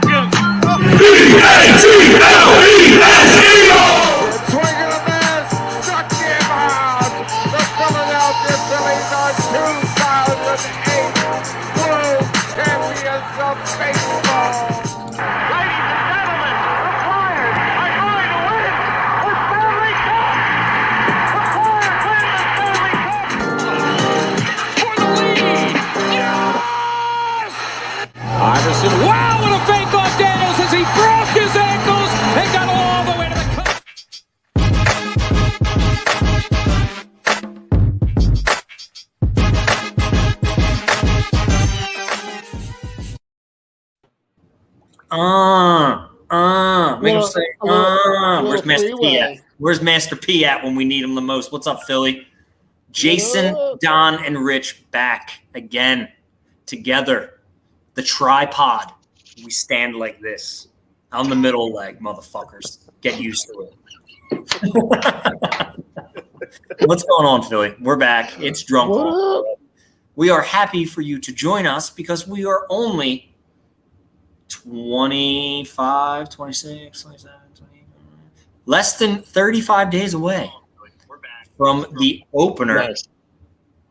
champions. Swinging a miss, struck him out. The Philadelphia Phillies are 2008 World Champions of Baseball. Ladies and gentlemen, the Flyers are going to win the Stanley Cup. The Flyers win the Stanley Cup for the lead. Yes! Iverson, wow, what a fake off Daniels as he broke his ankles and got all the way to the cup. Make him say, where's Master P freeway. at? Where's Master P at when we need him the most? What's up, Philly? Jason, What up? Don, and Rich back again together. The tripod. We stand like this. On the middle leg, motherfuckers. Get used to it. What's going on, Philly? We're back. It's drunk. What Call. up? We are happy for you to join us because we are only 25, 26, 27, 28, less than 35 days away from the opener Nice.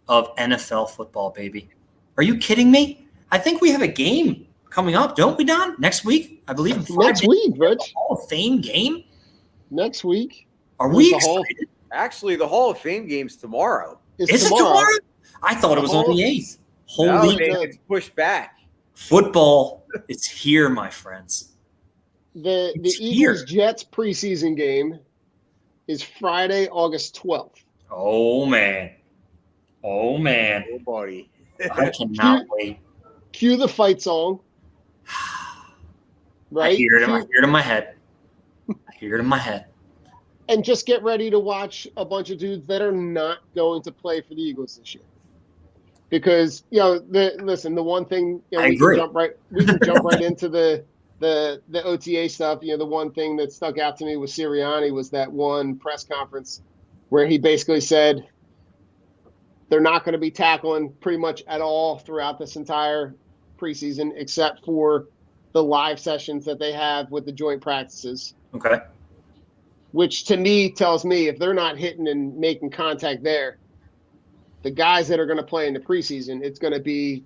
of NFL football, baby. Are you kidding me? I think we have a game coming up, don't we, Don? Next week, I believe. Next week, Rich. Hall of Fame game. Next week. Are we The Hall- excited? Actually, the Hall of Fame game's tomorrow. It's Is it tomorrow? I thought it was on the 8th. No, Holy it's pushed back. football is here, my friends. The It's Eagles Jets preseason game is Friday, August 12th. Oh, man. Oh, man. Oh, buddy. I cannot wait. Cue the fight song. Right? I hear it Cue- in my head. I hear it in my head. and just get ready to watch a bunch of dudes that are not going to play for the Eagles this year. Because, the one thing, I we agree. can jump right into the OTA stuff. The one thing that stuck out to me with Sirianni was that one press conference where he basically said they're not going to be tackling pretty much at all throughout this entire preseason, except for the live sessions that they have with the joint practices. Okay. Which to me tells me if they're not hitting and making contact there, the guys that are going to play in the preseason, it's going to be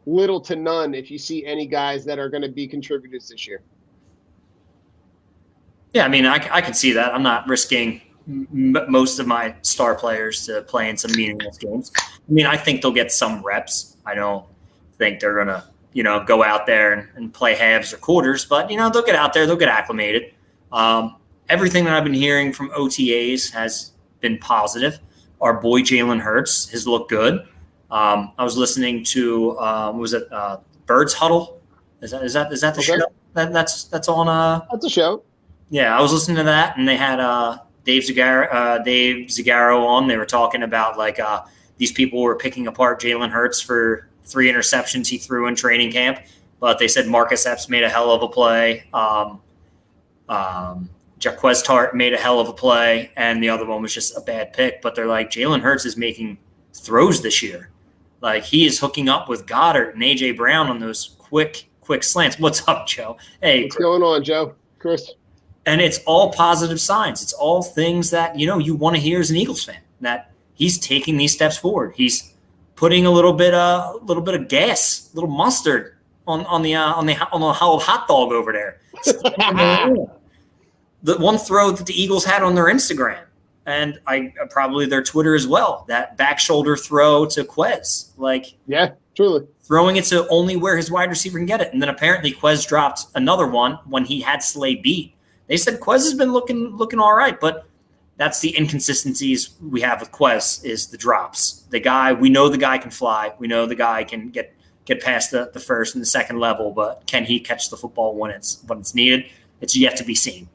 little to none if you see any guys that are going to be contributors this year. Yeah, I mean, I can see that. I'm not risking most of my star players to play in some meaningless games. I mean, I think they'll get some reps. I don't think they're going to, go out there and play halves or quarters, but, they'll get out there. They'll get acclimated. Everything that I've been hearing from OTAs has been positive. Our boy Jalen Hurts has looked good. I was listening to Birds Huddle? Is that the Okay. show? That's on That's a show. Yeah, I was listening to that, and they had Dave Zagaro on. They were talking about these people were picking apart Jalen Hurts for 3 interceptions he threw in training camp, but they said Marcus Epps made a hell of a play. Jaquez Tart made a hell of a play, and the other one was just a bad pick. But they're like, Jalen Hurts is making throws this year. Like, he is hooking up with Goddard and A.J. Brown on those quick slants. What's up, Joe? Hey, What's going on, Joe? Chris? and it's all positive signs. It's all things that, you want to hear as an Eagles fan, that he's taking these steps forward. He's putting a little bit of gas, a little mustard on the hot dog over there. The one throw that the Eagles had on their Instagram, and probably their Twitter as well, that back shoulder throw to Quez, Yeah, truly. throwing it to only where his wide receiver can get it. And then apparently Quez dropped another one when he had Slay beat. They said Quez has been looking all right, but that's the inconsistencies we have with Quez is the drops. We know the guy can fly. We know the guy can get past the first and the second level, but can he catch the football when it's needed? It's yet to be seen.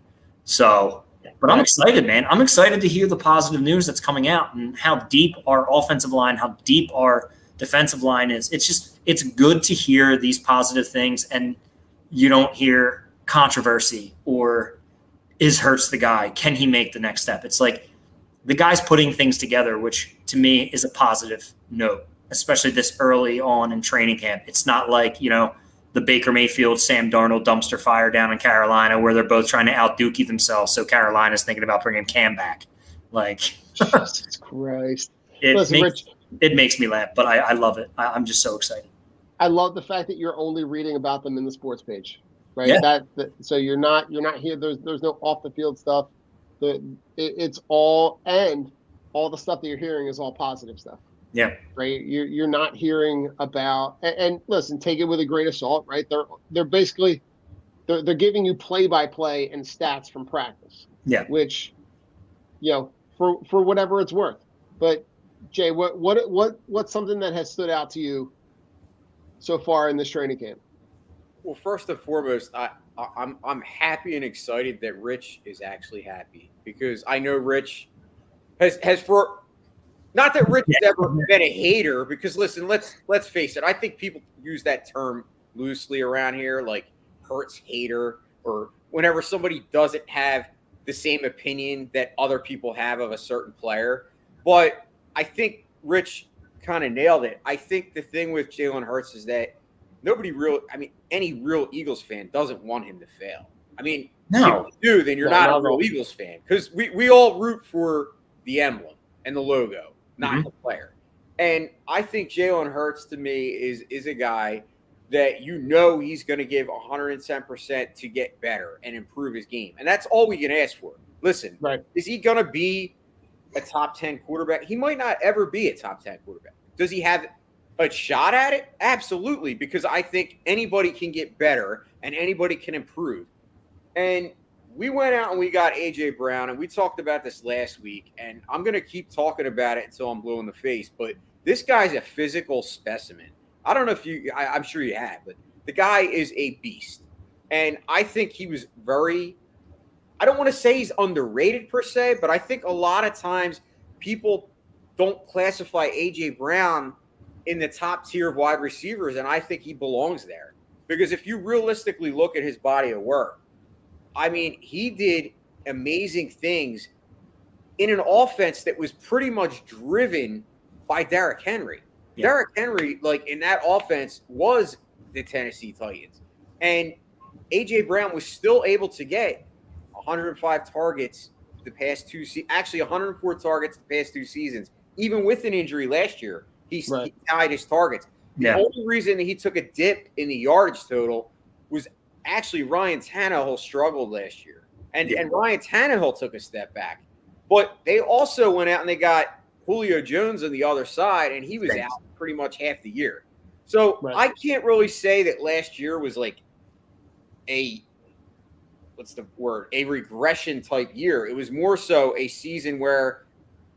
So, but I'm excited, man. I'm excited to hear the positive news that's coming out and how deep our offensive line, how deep our defensive line is. It's good to hear these positive things, and you don't hear controversy or is Hurts the guy? Can he make the next step? It's like the guy's putting things together, which to me is a positive note, especially this early on in training camp. It's not like, the Baker Mayfield, Sam Darnold dumpster fire down in Carolina where they're both trying to out-Dookie themselves. So Carolina's thinking about bringing Cam back. Like, Jesus Christ. it Listen, makes Rich, it makes me laugh, but I love it. I'm just so excited. I love the fact that you're only reading about them in the sports page, right? Yeah. So you're not here. There's no off the field stuff. It's all, and all the stuff that you're hearing is all positive stuff. Yeah. Right. You're not hearing about, and listen, take it with a grain of salt, right? They're basically they're giving you play by play and stats from practice. Yeah. Which, for whatever it's worth. But Jay, what's something that has stood out to you so far in this training camp? Well, first and foremost, I'm happy and excited that Rich is actually happy, because I know Rich has for, not that Rich has ever been a hater, because listen, let's face it, I think people use that term loosely around here, like Hurts hater, or whenever somebody doesn't have the same opinion that other people have of a certain player. But I think Rich kind of nailed it. I think the thing with Jalen Hurts is that any real Eagles fan doesn't want him to fail. I mean, No. if you do, then you're not a real Eagles fan, because we all root for the emblem and the logo, not the player. And I think Jalen Hurts, to me, is a guy that he's going to give 110% to get better and improve his game. And that's all we can ask for. Listen, Is he going to be a top 10 quarterback? He might not ever be a top 10 quarterback. Does he have a shot at it? Absolutely, because I think anybody can get better and anybody can improve. And we went out and we got A.J. Brown, and we talked about this last week, and I'm going to keep talking about it until I'm blue in the face, but this guy's a physical specimen. I don't know if I'm sure you have, but the guy is a beast. And I think he was I don't want to say he's underrated per se, but I think a lot of times people don't classify A.J. Brown in the top tier of wide receivers, and I think he belongs there. Because if you realistically look at his body of work, I mean, he did amazing things in an offense that was pretty much driven by Derrick Henry. Yeah. Derrick Henry, like in that offense, was the Tennessee Titans. And A.J. Brown was still able to get 105 targets the past two seasons. Actually, 104 targets the past two seasons. Even with an injury last year, he tied his targets. The only reason that he took a dip in the yardage total was actually Ryan Tannehill struggled last year. And Ryan Tannehill took a step back. But they also went out and they got Julio Jones on the other side, and he was out pretty much half the year. So I can't really say that last year was like a regression type year. It was more so a season where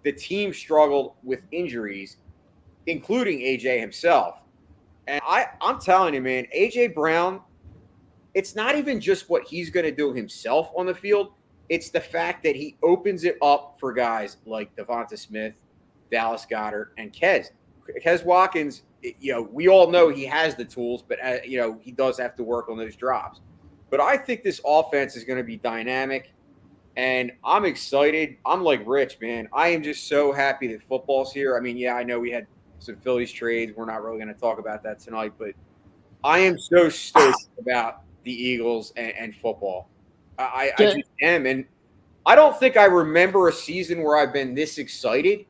the team struggled with injuries, including AJ himself. And I'm telling you, man, AJ Brown, it's not even just what he's going to do himself on the field. It's the fact that he opens it up for guys like Devonta Smith, Dallas Goedert, and Quez Watkins. We all know he has the tools, but he does have to work on those drops. But I think this offense is going to be dynamic, and I'm excited. I'm like Rich, man. I am just so happy that football's here. I mean, I know we had some Phillies trades. We're not really going to talk about that tonight, but I am so stoked about the Eagles and football. I just am, and I don't think I remember a season where I've been this excited.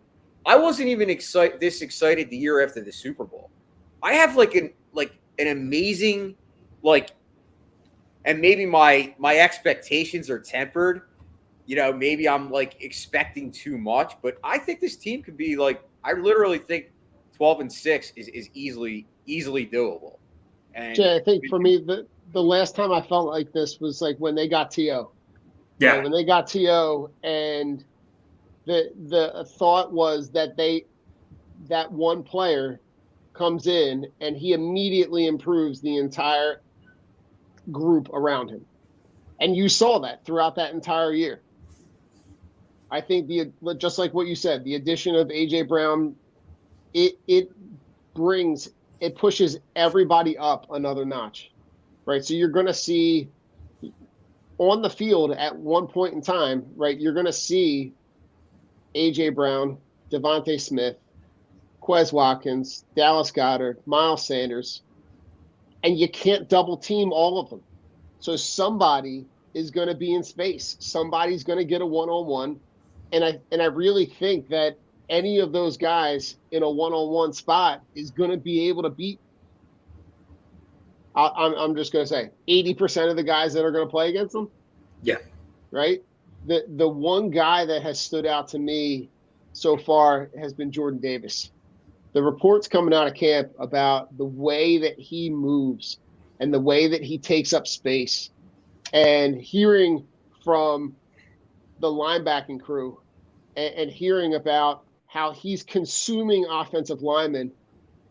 I wasn't even this excited the year after the Super Bowl. I have an amazing and maybe my expectations are tempered. Maybe I'm expecting too much, but I think this team could be I literally think 12-6 is easily doable. And Jay, I think for me the last time I felt like this was when they got T.O. Yeah. When they got T.O. and the thought was that one player comes in and he immediately improves the entire group around him. And you saw that throughout that entire year. I think just like what you said, the addition of A.J. Brown, it pushes everybody up another notch, right? So you're going to see on the field at one point in time, right, you're going to see A.J. Brown, Devonta Smith, Quez Watkins, Dallas Goedert, Miles Sanders, and you can't double team all of them. So somebody is going to be in space. Somebody's going to get a one-on-one. And I really think that any of those guys in a one-on-one spot is going to be able to beat. I'm just going to say 80% of the guys that are going to play against them. Yeah. Right. The one guy that has stood out to me so far has been Jordan Davis. The reports coming out of camp about the way that he moves and the way that he takes up space, and hearing from the linebacking crew and hearing about how he's consuming offensive linemen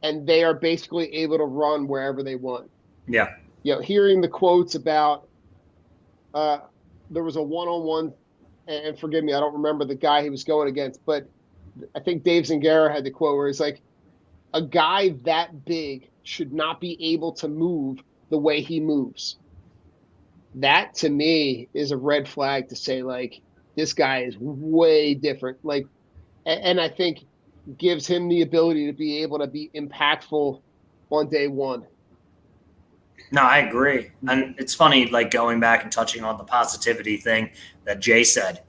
and they are basically able to run wherever they want. Yeah. Hearing the quotes about there was a one-on-one, and forgive me, I don't remember the guy he was going against, but I think Dave Zingara had the quote where it's like, a guy that big should not be able to move the way he moves. That to me is a red flag to say, like, this guy is way different. Like, and I think gives him the ability to be able to be impactful on day one. No, I agree. And it's funny, like, going back and touching on the positivity thing that Jay said.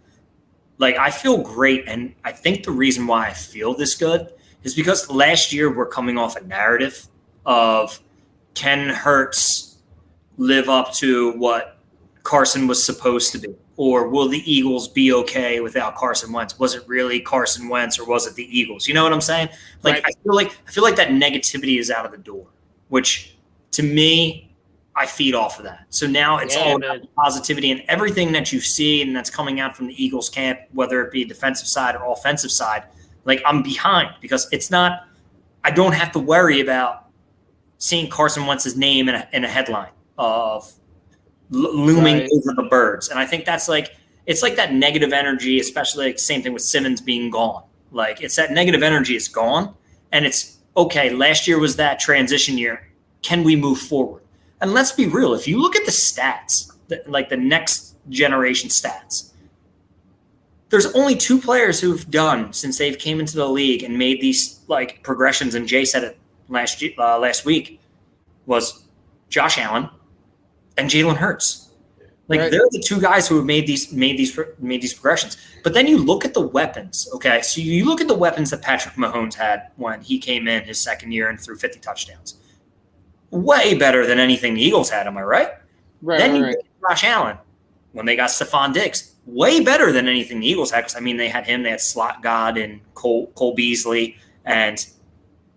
Like, I feel great. And I think the reason why I feel this good is because last year we're coming off a narrative of, can Hurts live up to what Carson was supposed to be? Or will the Eagles be okay without Carson Wentz? Was it really Carson Wentz or was it the Eagles? You know what I'm saying? Like, right. I feel like that negativity is out of the door, which to me, I feed off of that. So now it's all about positivity, and everything that you see and that's coming out from the Eagles camp, whether it be defensive side or offensive side, like, I'm behind, because it's not – I don't have to worry about seeing Carson Wentz's name in a headline of looming over the birds. And I think that's like – it's like that negative energy, especially like same thing with Simmons being gone. Like, it's that negative energy is gone, and it's, okay, last year was that transition year. Can we move forward? And let's be real. If you look at the stats, like the next generation stats, there's only two players who've done since they've came into the league and made these like progressions. And Jay said it last week, was Josh Allen and Jalen Hurts. Like, right. They're the two guys who have made these progressions. But then you look at the weapons. Okay, so you look at the weapons that Patrick Mahomes had when he came in his second year and threw 50 touchdowns. Way better than anything the Eagles had. Am I right? Right. Then you get Josh Allen when they got Stephon Diggs. Way better than anything the Eagles had, because, I mean, they had him, they had Slot God and Cole Beasley, and,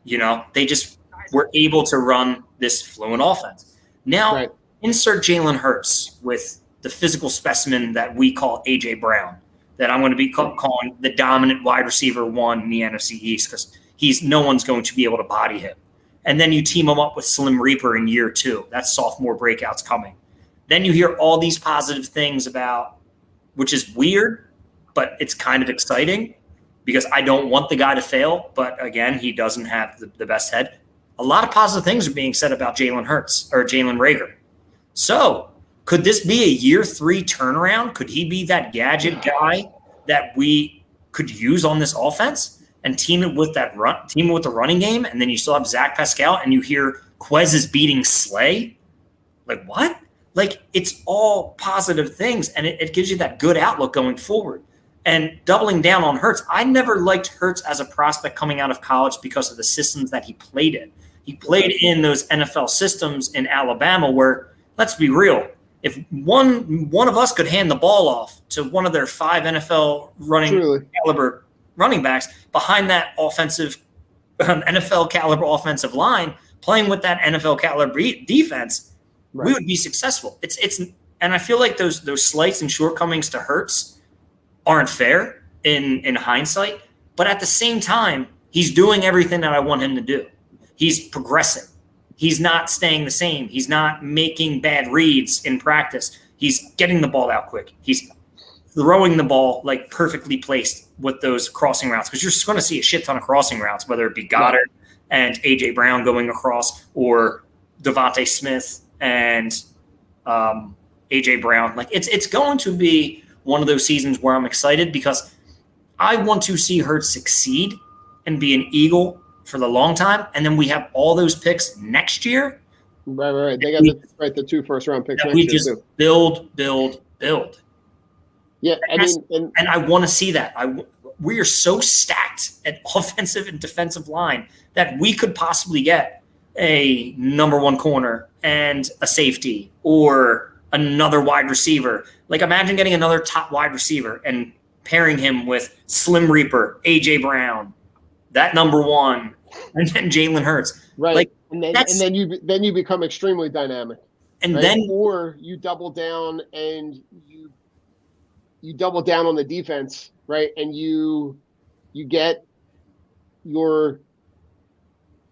they just were able to run this fluent offense. Now, insert Jalen Hurts with the physical specimen that we call A.J. Brown, that I'm going to be calling the dominant wide receiver one in the NFC East, because no one's going to be able to body him. And then you team him up with Slim Reaper in year 2. That's sophomore breakouts coming. Then you hear all these positive things about, which is weird, but it's kind of exciting, because I don't want the guy to fail. But again, he doesn't have the best head. A lot of positive things are being said about Jalen Hurts or Jalen Reagor. So could this be a year 3 turnaround? Could he be that gadget guy that we could use on this offense and team it with the running game? And then you still have Zach Pascal, and you hear Quez is beating Slay. Like, what? Like, it's all positive things, and it gives you that good outlook going forward. And doubling down on Hurts, I never liked Hurts as a prospect coming out of college because of the systems that he played in. He played in those NFL systems in Alabama where, let's be real, if one of us could hand the ball off to one of their 5 NFL caliber running backs behind that NFL caliber offensive line, playing with that NFL caliber defense, we would be successful. And I feel like those slights and shortcomings to Hurts aren't fair in hindsight. But at the same time, he's doing everything that I want him to do. He's progressing. He's not staying the same. He's not making bad reads in practice. He's getting the ball out quick. He's throwing the ball like perfectly placed with those crossing routes, because you're just going to see a shit ton of crossing routes, whether it be Goddard and A.J. Brown going across, or Devontae Smith and A.J. Brown. Like, it's going to be one of those seasons where I'm excited, because I want to see Hurts succeed and be an Eagle for the long time. And then we have all those picks next year Right. They got the 2 first-round picks That next we year just too. build. Yeah, I mean, And I want to see that. We are so stacked at offensive and defensive line that we could possibly get a number 1 corner and a safety or another wide receiver. Like, imagine getting another top wide receiver and pairing him with Slim Reaper, AJ Brown, that number 1, and then Jalen Hurts. right. Like, and then you become extremely dynamic. and right? then Or you double down and you double down on the defense, right? And you get your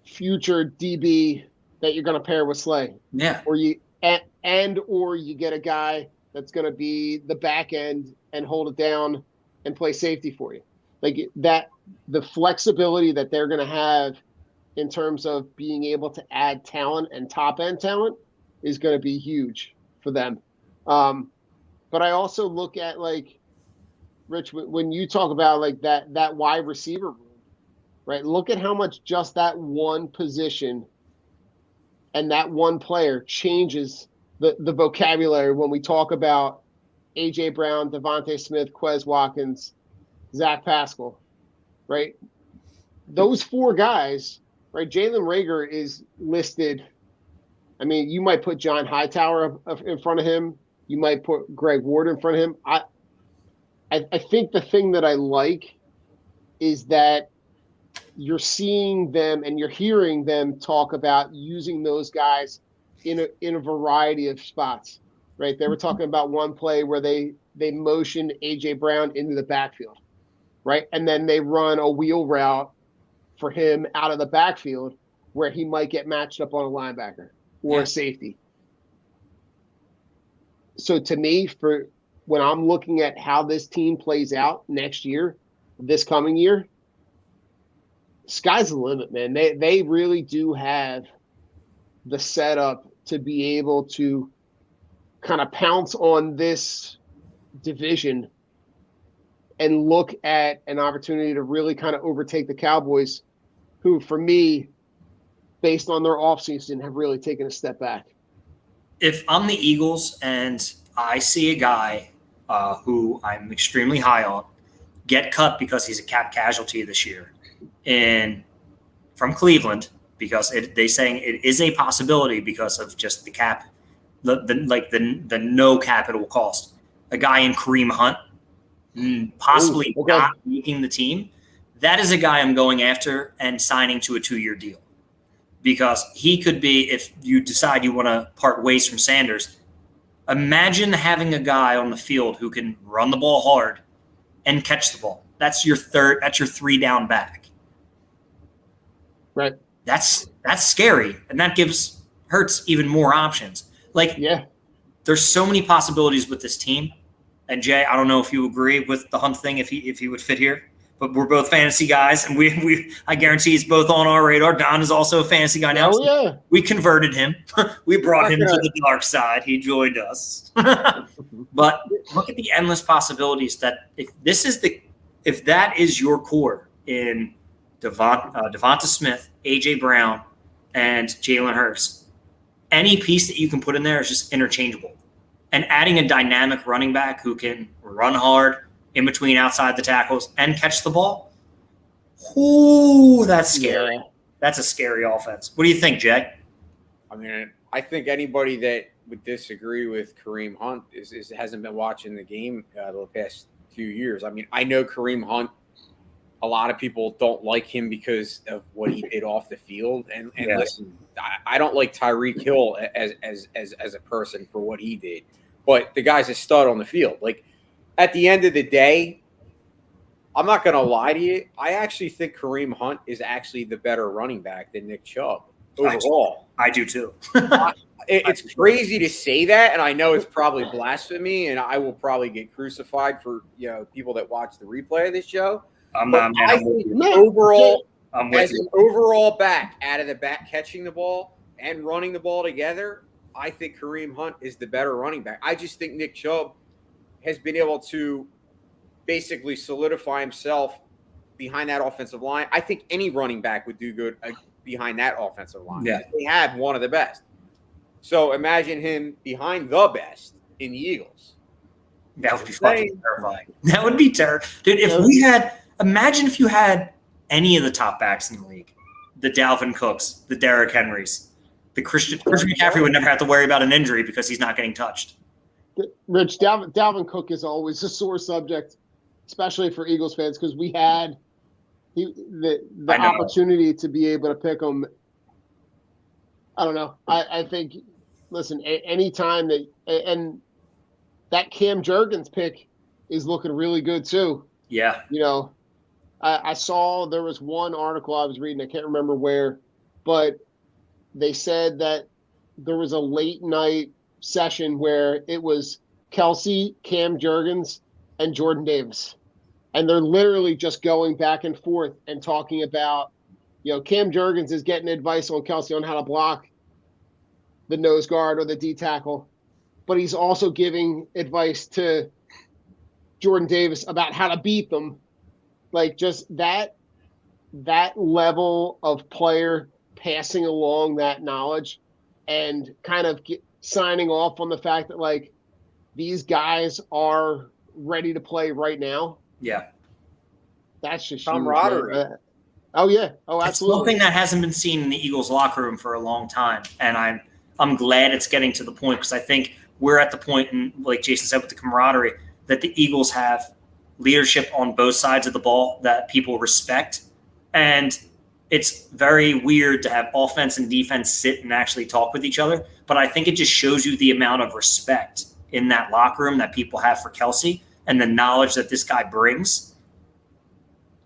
future DB that you're going to pair with Slay. yeah, Or you get a guy that's going to be the back end and hold it down and play safety for you. Like that, the flexibility that they're going to have in terms of being able to add talent and top end talent is going to be huge for them. But I also look at, like, Rich, when you talk about like that wide receiver room, right? Look at how much just that one position and that one player changes the vocabulary when we talk about AJ Brown, Devontae Smith, Quez Watkins, Zach Pascal, right? Those 4 guys, right? Jalen Reagor is listed. I mean, you might put John Hightower in front of him. You might put Greg Ward in front of him. I think the thing that I like is that you're seeing them and you're hearing them talk about using those guys in a variety of spots, right? They were talking about one play where they motioned AJ Brown into the backfield, right? And then they run a wheel route for him out of the backfield where he might get matched up on a linebacker or a safety. So to me, for when I'm looking at how this team plays out next year, this coming year, sky's the limit, man. They really do have the setup to be able to kind of pounce on this division and look at an opportunity to really kind of overtake the Cowboys, who, for me, based on their offseason, have really taken a step back. If I'm the Eagles and I see a guy who I'm extremely high on get cut because he's a cap casualty this year, and from Cleveland, because they saying it is a possibility because of just the cap, the no capital cost. A guy in Kareem Hunt, possibly not making the team. That is a guy I'm going after and signing to a 2-year deal, because he could be, if you decide you want to part ways from Sanders. Imagine having a guy on the field who can run the ball hard and catch the ball. That's your 3 down back. Right. That's scary, and that gives Hurts even more options. There's so many possibilities with this team. And Jay, I don't know if you agree with the Hunt thing, if he would fit here, but we're both fantasy guys, and I guarantee he's both on our radar. Don is also a fantasy guy now. Oh yeah, we converted him. We brought him to the dark side. He joined us. But look at the endless possibilities that if that is your core in Devonta Smith, AJ Brown, and Jalen Hurts, any piece that you can put in there is just interchangeable. And adding a dynamic running back who can run hard in between outside the tackles and catch the ball, that's scary. Yeah. That's a scary offense. What do you think, Jay? I mean, I think anybody that would disagree with Kareem Hunt hasn't been watching the game the past few years. I mean, I know Kareem Hunt, a lot of people don't like him because of what he did off the field. And listen, I don't like Tyreek Hill as a person for what he did. But the guy's a stud on the field. Like, at the end of the day, I'm not going to lie to you. I actually think Kareem Hunt is actually the better running back than Nick Chubb overall. I do too. It's crazy to say that, and I know it's probably blasphemy, and I will probably get crucified for people that watch the replay of this show. Overall, as an overall back, out of the back catching the ball and running the ball together, I think Kareem Hunt is the better running back. I just think Nick Chubb has been able to basically solidify himself behind that offensive line. I think any running back would do good behind that offensive line. Yeah. They have one of the best. So imagine him behind the best in the Eagles. That would be fucking terrifying. That would be terrible. Dude, imagine if you had any of the top backs in the league. The Dalvin Cooks, the Derrick Henrys, the Christian McCaffrey would never have to worry about an injury because he's not getting touched. Rich, Dalvin Cook is always a sore subject, especially for Eagles fans, because we had the opportunity to be able to pick him. I don't know. I think, listen, anytime and that Cam Jurgens pick is looking really good too. Yeah. I saw there was one article I was reading, I can't remember where, but they said that there was a late night session where it was Kelsey, Cam Jurgens, and Jordan Davis. And they're literally just going back and forth and talking about, Cam Jurgens is getting advice on Kelsey on how to block the nose guard or the D tackle, but he's also giving advice to Jordan Davis about how to beat them. Like, just that level of player passing along that knowledge and kind of signing off on the fact that, like, these guys are ready to play right now. Yeah. That's just camaraderie. Oh yeah. Oh, absolutely. It's something that hasn't been seen in the Eagles locker room for a long time. And I'm glad it's getting to the point, because I think we're at the point, and like Jason said, with the camaraderie, that the Eagles have leadership on both sides of the ball that people respect. And it's very weird to have offense and defense sit and actually talk with each other. But I think it just shows you the amount of respect in that locker room that people have for Kelsey and the knowledge that this guy brings.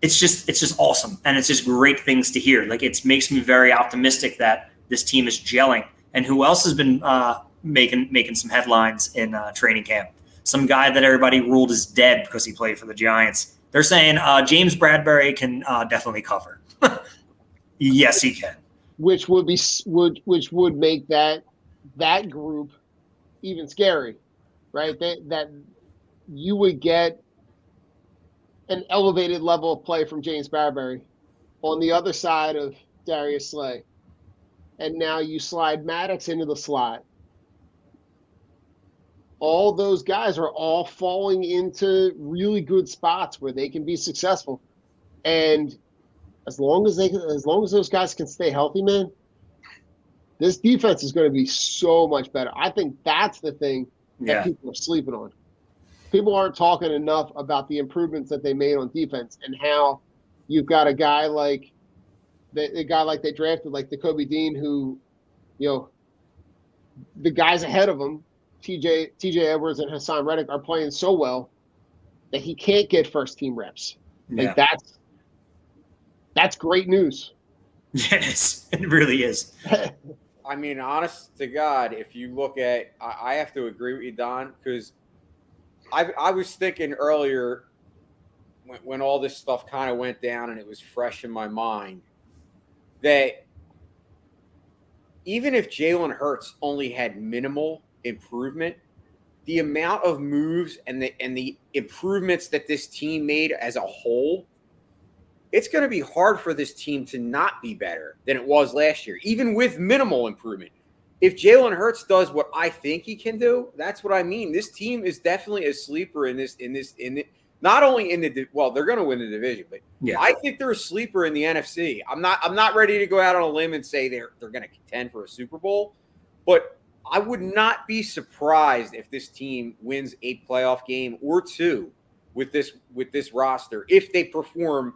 It's just awesome. And it's just great things to hear. Like, it makes me very optimistic that this team is gelling. And who else has been making some headlines in training camp? Some guy that everybody ruled as dead because he played for the Giants. They're saying James Bradbury can definitely cover. Yes, he can. Which would make that group even scary, right? That you would get an elevated level of play from James Bradbury on the other side of Darius Slay. And now you slide Maddox into the slot. All those guys are all falling into really good spots where they can be successful. And as long as those guys can stay healthy, man, this defense is going to be so much better. I think that's the thing that people are sleeping on. People aren't talking enough about the improvements that they made on defense and how you've got a guy like the guy like they drafted, like the Kobe Dean, who, the guys ahead of him, TJ Edwards and Hassan Reddick, are playing so well that he can't get first team reps. Yeah. Like, that's great news. Yes, it really is. I mean, honest to God, if you look at, I have to agree with you, Don, because I was thinking earlier when all this stuff kind of went down and it was fresh in my mind, that even if Jalen Hurts only had minimal improvement, the amount of moves and the improvements that this team made as a whole, it's going to be hard for this team to not be better than it was last year, even with minimal improvement. If Jalen Hurts does what I think he can do, that's what I mean. This team is definitely a sleeper not only in the, well, they're going to win the division, but I think they're a sleeper in the NFC. I'm not ready to go out on a limb and say they're going to contend for a Super Bowl, but I would not be surprised if this team wins a playoff game or two with this roster if they perform,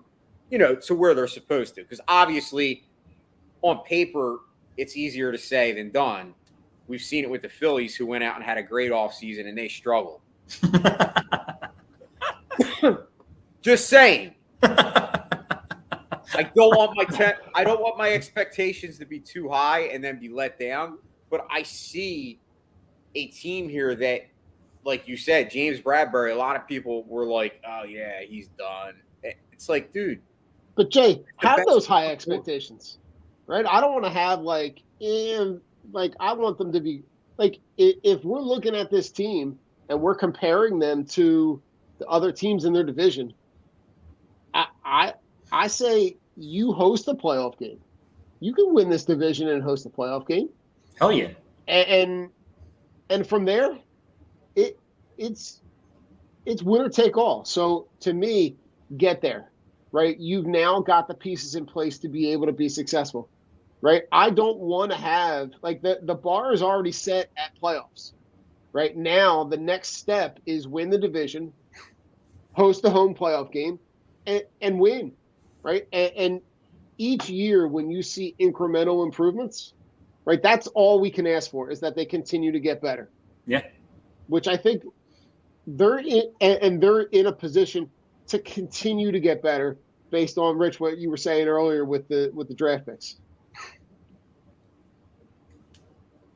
to where they're supposed to. Because obviously, on paper, it's easier to say than done. We've seen it with the Phillies, who went out and had a great offseason and they struggled. Just saying. I don't want my expectations to be too high and then be let down. But I see a team here that, like you said, James Bradbury, a lot of people were like, oh, yeah, he's done. It's like, dude. But, Jay, have those high expectations, right? I don't want to have, I want them to be, if we're looking at this team and we're comparing them to the other teams in their division, I say you host a playoff game. You can win this division and host a playoff game. Hell yeah. and from there, it's winner take all. So to me, get there, right? You've now got the pieces in place to be able to be successful, right? I don't want to have like the bar is already set at playoffs. Right now, the next step is win the division, host the home playoff game, and win, right? And each year when you see incremental improvements, right, that's all we can ask for is that they continue to get better. Yeah. Which I think they're in a position to continue to get better based on, Rich, what you were saying earlier with the draft picks.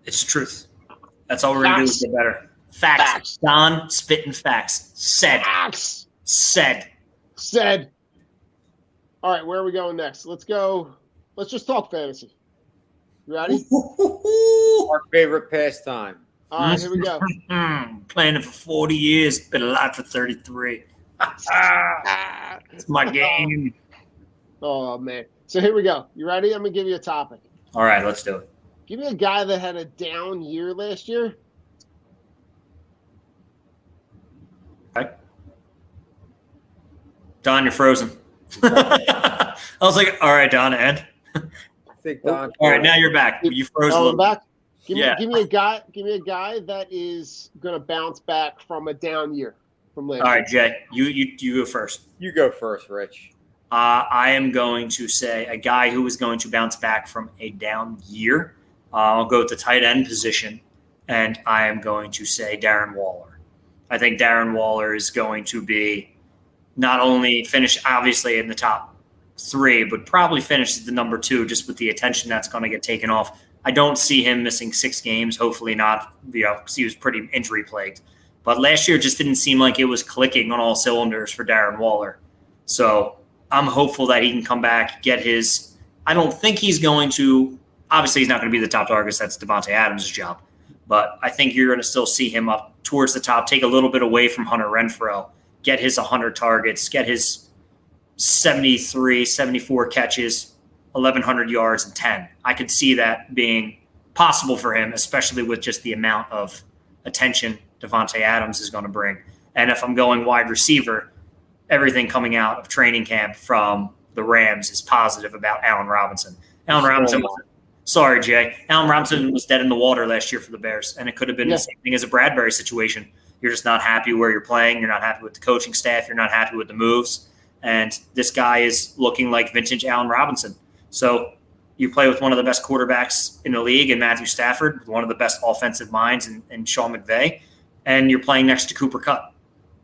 It's the truth. That's all we're going to do is get better. Facts. Don spitting facts. Said. Facts. Said. All right, where are we going next? Let's just talk fantasy. You ready? Our favorite pastime. All right, here we go. Playing it for 40 years. Been alive for 33. It's my game. Oh, man. So here we go. You ready? I'm going to give you a topic. All right, let's do it. Give me a guy that had a down year last year. Okay. Don, you're frozen. I was like, all right, Don, and? I think Don. All right, now you're back. You froze a little back. Give me a guy that is going to bounce back from a down year from last year. All right, Jay, you go first. You go first, Rich. I am going to say a guy who is going to bounce back from a down year. I'll go with the tight end position, and I am going to say Darren Waller. I think Darren Waller is going to be not only finish obviously in the top 3, but probably finish as the number 2 just with the attention that's going to get taken off. I don't see him missing 6 games. Hopefully not, because he was pretty injury plagued. But last year just didn't seem like it was clicking on all cylinders for Darren Waller. So I'm hopeful that he can come back, get his – I don't think he's going to – obviously he's not going to be the top target. That's Devontae Adams' job. But I think you're going to still see him up towards the top, take a little bit away from Hunter Renfrow, get his 100 targets, get his 73, 74 catches, 1,100 yards, and 10. I could see that being possible for him, especially with just the amount of attention Devontae Adams is going to bring. And if I'm going wide receiver, everything coming out of training camp from the Rams is positive about Allen Robinson. Allen Robinson was Sorry, Jay. Allen Robinson was dead in the water last year for the Bears, and it could have been the same thing as a Bradbury situation. You're just not happy where you're playing. You're not happy with the coaching staff. You're not happy with the moves. And this guy is looking like vintage Allen Robinson. So you play with one of the best quarterbacks in the league in Matthew Stafford, one of the best offensive minds in Sean McVay, and you're playing next to Cooper Kupp.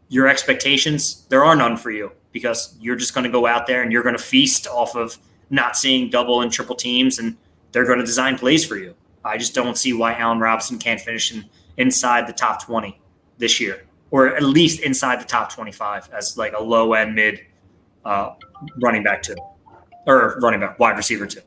Your expectations, there are none for you because you're just going to go out there and you're going to feast off of not seeing double and triple teams, and they're going to design plays for you. I just don't see why Allen Robinson can't finish inside the top 20 this year, or at least inside the top 25 as like a low-end mid running back too, or running back wide receiver too.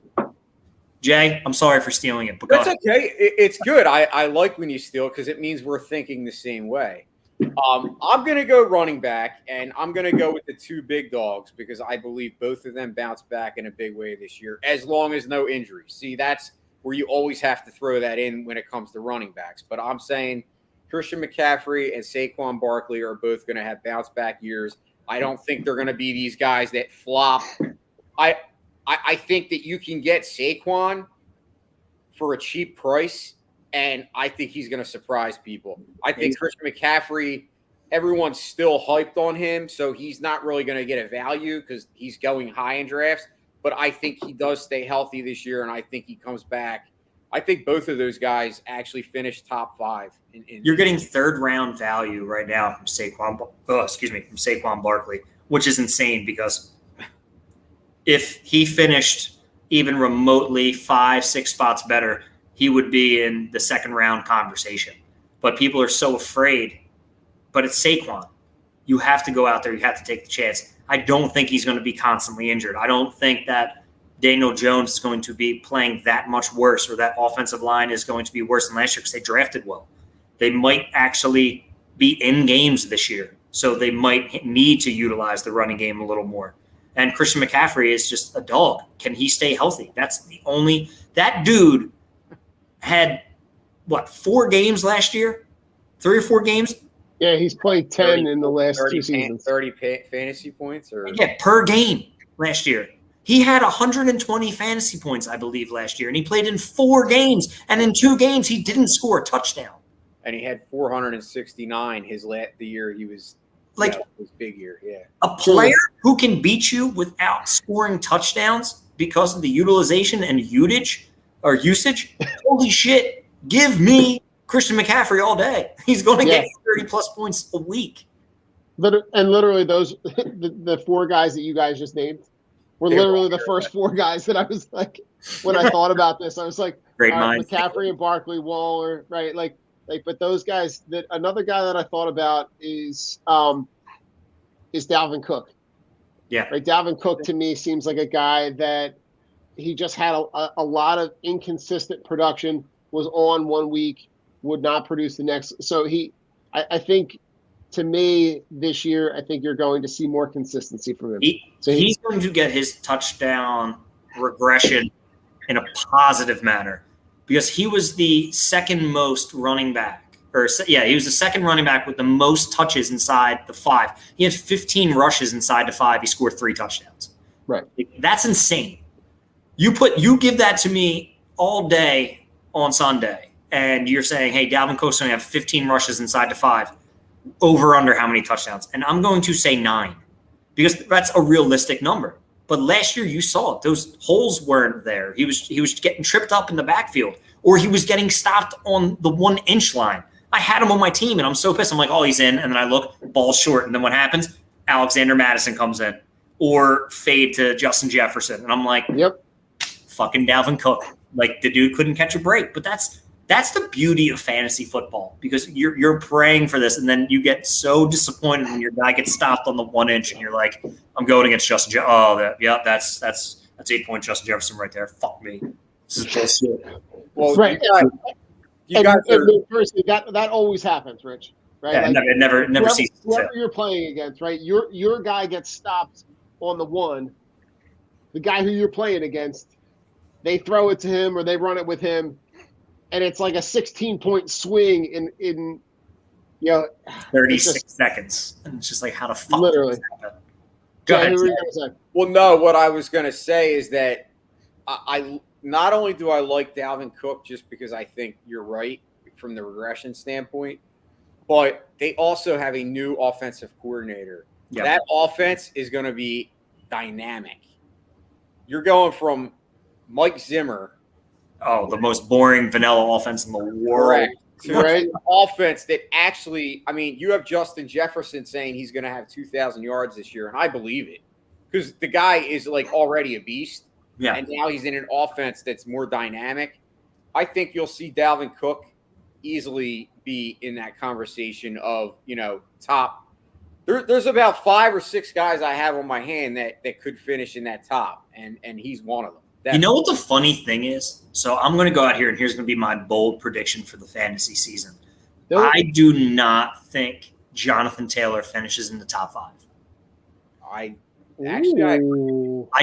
Jay, I'm sorry for stealing it. But that's okay. It's good. I like when you steal because it means we're thinking the same way. I'm going to go running back, and I'm going to go with the 2 big dogs because I believe both of them bounce back in a big way this year, as long as no injuries. See, that's where you always have to throw that in when it comes to running backs. But I'm saying Christian McCaffrey and Saquon Barkley are both going to have bounce back years. I don't think they're going to be these guys that flop. I think that you can get Saquon for a cheap price, and I think he's going to surprise people. I think Christian McCaffrey, everyone's still hyped on him, so he's not really going to get a value because he's going high in drafts. But I think he does stay healthy this year, and I think he comes back. I think both of those guys actually finish top 5. You're getting 3rd-round value right now from Saquon Barkley, which is insane because if he finished even remotely 5-6 spots better, he would be in the 2nd-round conversation. But people are so afraid. But it's Saquon. You have to go out there. You have to take the chance. I don't think he's going to be constantly injured. I don't think that Daniel Jones is going to be playing that much worse or that offensive line is going to be worse than last year because they drafted well. They might actually be in games this year, so they might need to utilize the running game a little more. And Christian McCaffrey is just a dog. Can he stay healthy? That's the only – that dude had 4 games last year? 3 or 4 games? Yeah, he's played 10 30 in the last 30 2 seasons. 30 fantasy points, or Yeah, per game last year. He had 120 fantasy points, I believe, last year, and he played in 4 games. And in 2 games, he didn't score a touchdown. and he had 469 the year he was his big year. Yeah, A player who can beat you without scoring touchdowns because of the utilization and usage. Holy shit! Give me Christian McCaffrey all day. He's going to get 30+ points a week. And literally those the 4 guys that you guys just named were literally the first 4 guys that I was like, when I thought about this, I was like, Great minds. McCaffrey and Barkley, Waller, right? Like, but those guys. That another guy that I thought about is Dalvin Cook. Yeah, right. Dalvin Cook to me seems like a guy that he just had a lot of inconsistent production. Was on one week, would not produce the next. So I think. To me, this year, I think you're going to see more consistency from him. He's going to get his touchdown regression in a positive manner because he was the second most running back. He was the second running back with the most touches inside the 5. He had 15 rushes inside the 5. He scored 3 touchdowns. Right. That's insane. You give that to me all day on Sunday, and you're saying, hey, Dalvin Cook's going to have 15 rushes inside the 5. Over under how many touchdowns? And I'm going to say 9 because that's a realistic number. But last year you saw it. Those holes weren't there. He was getting tripped up in the backfield, or he was getting stopped on the 1-inch line. I had him on my team, and I'm so pissed. I'm like, oh, he's in. And then I look, ball's short. And then what happens? Alexander Madison comes in or fade to Justin Jefferson. And I'm like, yep, fucking Dalvin Cook. Like, the dude couldn't catch a break. But that's the beauty of fantasy football because you're praying for this, and then you get so disappointed when your guy gets stopped on the 1-inch, and you're like, "I'm going against Justin Jefferson." Oh, that's 8-point Justin Jefferson right there. Fuck me. This is bullshit. Well, right. Firstly, that always happens, Rich. Right? Yeah, like, never sees whoever you're playing against, right? Your guy gets stopped on the 1. The guy who you're playing against, they throw it to him or they run it with him. And it's like a 16-point swing in 36 seconds. And it's just like, how the fuck literally. Does that happen? Go ahead. Well, no, what I was going to say is that I not only do I like Dalvin Cook just because I think you're right from the regression standpoint, but they also have a new offensive coordinator. Yep. That offense is going to be dynamic. You're going from Mike Zimmer. Oh, the most boring vanilla offense in the world. Correct. An offense that actually, I mean, you have Justin Jefferson saying he's going to have 2,000 yards this year, and I believe it because the guy is like already a beast. Yeah. And now he's in an offense that's more dynamic. I think you'll see Dalvin Cook easily be in that conversation of, top. There's about 5 or 6 guys I have on my hand that could finish in that top, and he's one of them. You know what the funny thing is? So I'm going to go out here, and here's going to be my bold prediction for the fantasy season. I do not think Jonathan Taylor finishes in the top 5. I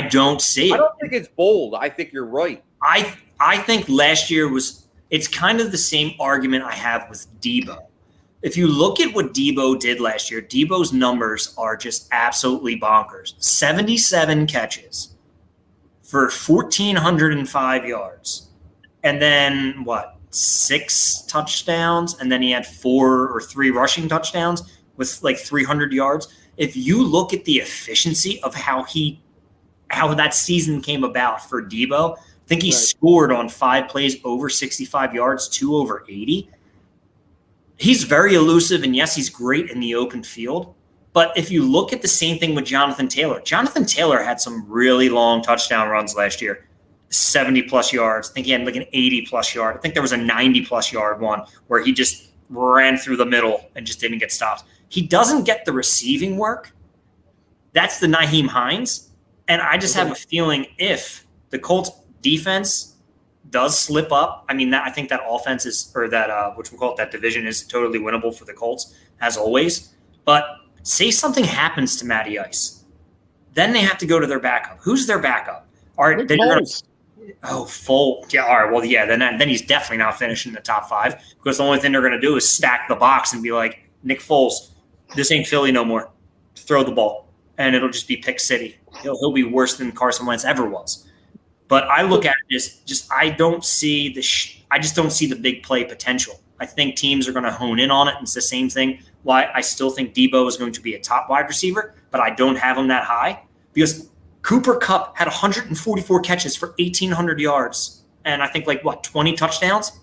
don't see it. I don't think it's bold. I think you're right. I think last year it's kind of the same argument I have with Debo. If you look at what Debo did last year, Debo's numbers are just absolutely bonkers. 77 catches for 1,405 yards. And then, 6 touchdowns? And then he had 4 or 3 rushing touchdowns with like 300 yards. If you look at the efficiency of how that season came about for Debo, I think he scored on 5 plays over 65 yards, 2 over 80. He's very elusive, and yes, he's great in the open field. But if you look at the same thing with Jonathan Taylor had some really long touchdown runs last year, 70+ yards. I think he had like an 80+ yard. I think there was a 90+ yard one where he just ran through the middle and just didn't get stopped. He doesn't get the receiving work. That's the Nyheim Hines. And I just have a feeling if the Colts defense does slip up, I think that offense is, or that, that division is totally winnable for the Colts, as always. But say something happens to Matty Ice. Then they have to go to their backup. Who's their backup? Oh, full. Yeah, all right. Well, yeah, then he's definitely not finishing the top 5 because the only thing they're going to do is stack the box and be like, Nick Foles, this ain't Philly no more. Throw the ball, and it'll just be pick city. He'll be worse than Carson Wentz ever was. But I look at it as just I don't see I just don't see the big play potential. I think teams are going to hone in on it. And it's the same thing. Why I still think Debo is going to be a top wide receiver, but I don't have him that high because Cooper Kupp had 144 catches for 1,800 yards and I think 20 touchdowns.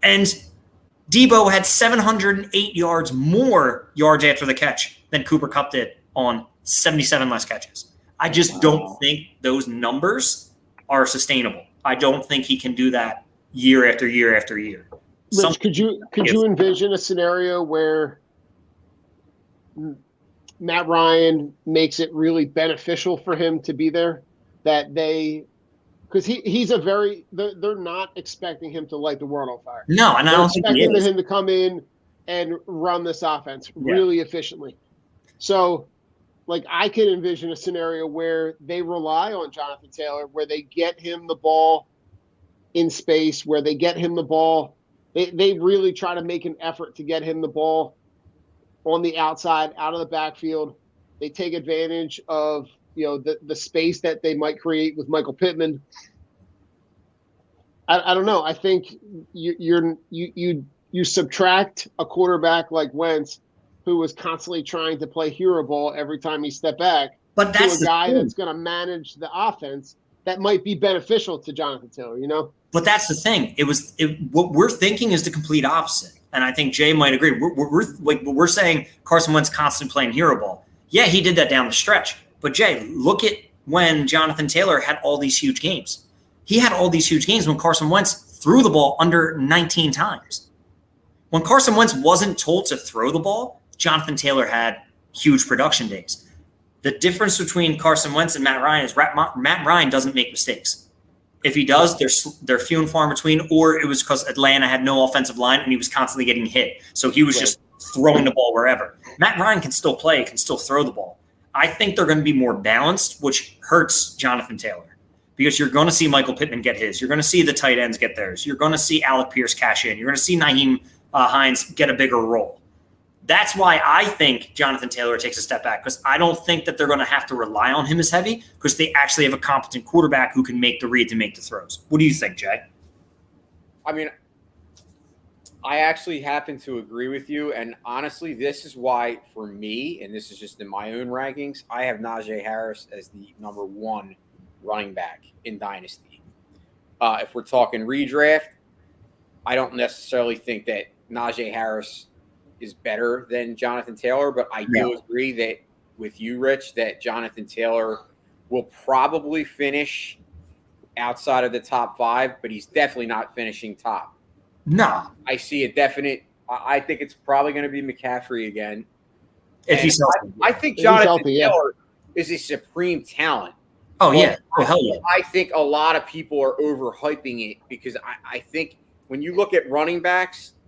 And Debo had 708 more yards after the catch than Cooper Kupp did on 77 less catches. I just don't think those numbers are sustainable. I don't think he can do that year after year after year. Rich, could you envision a scenario where Matt Ryan makes it really beneficial for him to be there? Because he's they're not expecting him to light the world on fire. No, and I don't think he is. They're expecting him to come in and run this offense really efficiently. So, I can envision a scenario where they rely on Jonathan Taylor, where they get him the ball in space, where they get him the ball. They really try to make an effort to get him the ball on the outside, out of the backfield. They take advantage of the space that they might create with Michael Pittman. I don't know. I think you subtract a quarterback like Wentz, who was constantly trying to play hero ball every time he stepped back, but that's to a guy that's going to manage the offense that might be beneficial to Jonathan Taylor, But that's the thing. What we're thinking is the complete opposite. And I think Jay might agree. We're saying Carson Wentz constantly playing hero ball. Yeah, he did that down the stretch. But Jay, look at when Jonathan Taylor had all these huge games. He had all these huge games when Carson Wentz threw the ball under 19 times. When Carson Wentz wasn't told to throw the ball, Jonathan Taylor had huge production days. The difference between Carson Wentz and Matt Ryan is Matt Ryan doesn't make mistakes. If he does, they're few and far in between, or it was because Atlanta had no offensive line and he was constantly getting hit. So he was just throwing the ball wherever. Matt Ryan can still play, can still throw the ball. I think they're going to be more balanced, which hurts Jonathan Taylor because you're going to see Michael Pittman get his. You're going to see the tight ends get theirs. You're going to see Alec Pierce cash in. You're going to see Nyheim Hines get a bigger role. That's why I think Jonathan Taylor takes a step back because I don't think that they're going to have to rely on him as heavy because they actually have a competent quarterback who can make the reads and make the throws. What do you think, Jay? I mean, I actually happen to agree with you. And honestly, this is why for me, and this is just in my own rankings, I have Najee Harris as the number 1 running back in Dynasty. If we're talking redraft, I don't necessarily think that Najee Harris is better than Jonathan Taylor, but I do agree that with you, Rich, that Jonathan Taylor will probably finish outside of the top 5, but he's definitely not finishing top. No. I see a definite – I think it's probably going to be McCaffrey again. If he's healthy. I think Jonathan Taylor is a supreme talent. Oh, yeah. Oh, hell yeah. I think a lot of people are overhyping it because I think when you look at running backs –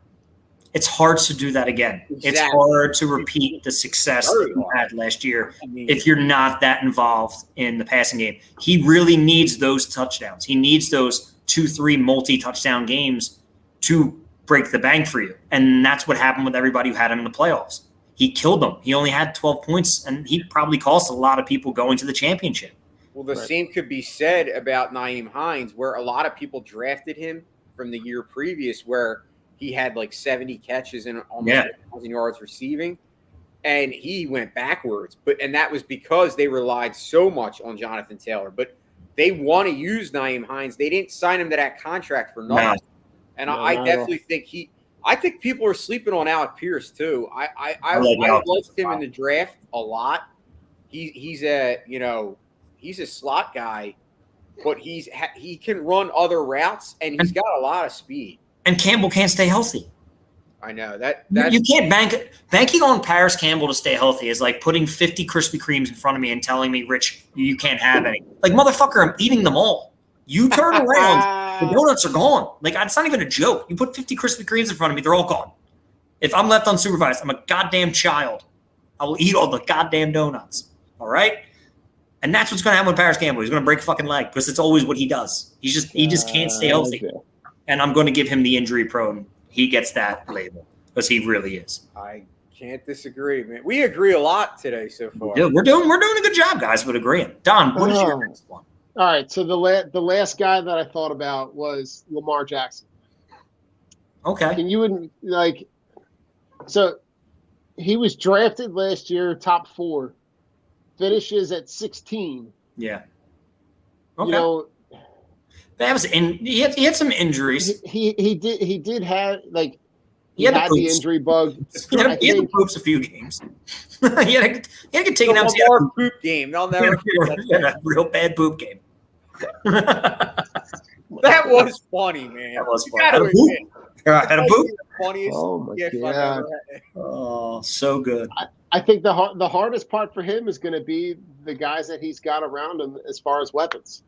it's hard to do that again. Exactly. It's hard to repeat the success that you had last year if you're not that involved in the passing game. He really needs those touchdowns. He needs those 2-3 multi-touchdown games to break the bank for you. And that's what happened with everybody who had him in the playoffs. He killed them. He only had 12 points, and he probably cost a lot of people going to the championship. Well, the same could be said about Nyheim Hines, where a lot of people drafted him from the year previous where – he had 70 catches and almost 1,000 yards receiving, and he went backwards. And that was because they relied so much on Jonathan Taylor. But they want to use Nyheim Hines. They didn't sign him to that contract for nothing. No. And I definitely think I think people are sleeping on Alec Pierce too. I liked him in the draft a lot. He's a slot guy, but he can run other routes and he's got a lot of speed. And Campbell can't stay healthy. I know that you can't banking on Paris Campbell to stay healthy is like putting 50 Krispy Kremes in front of me and telling me, Rich, you can't have any. Motherfucker, I'm eating them all. You turn around, the donuts are gone. It's not even a joke. You put 50 Krispy Kremes in front of me, they're all gone. If I'm left unsupervised, I'm a goddamn child. I will eat all the goddamn donuts. All right? And that's what's going to happen with Paris Campbell. He's going to break a fucking leg because it's always what he does. He just can't stay healthy. And I'm going to give him the injury prone. He gets that label because he really is. I can't disagree, man. We agree a lot today so far. We're doing a good job, guys, with agreeing. Don, what is your next one? All right, so the last guy that I thought about was Lamar Jackson. Okay. And you wouldn't like – so he was drafted last year, top 4, finishes at 16. Yeah. Okay. You know, he had some injuries. He did have like he had had the injury bug. He had to poops a few games. he had to get taken out. Lamar poop game. I'll never forget a real bad poop game. That was funny, man. That was funny. Had a poop. Funniest. Oh my gift God. I've ever had. Oh, so good. I think the hardest part for him is going to be the guys that he's got around him as far as weapons,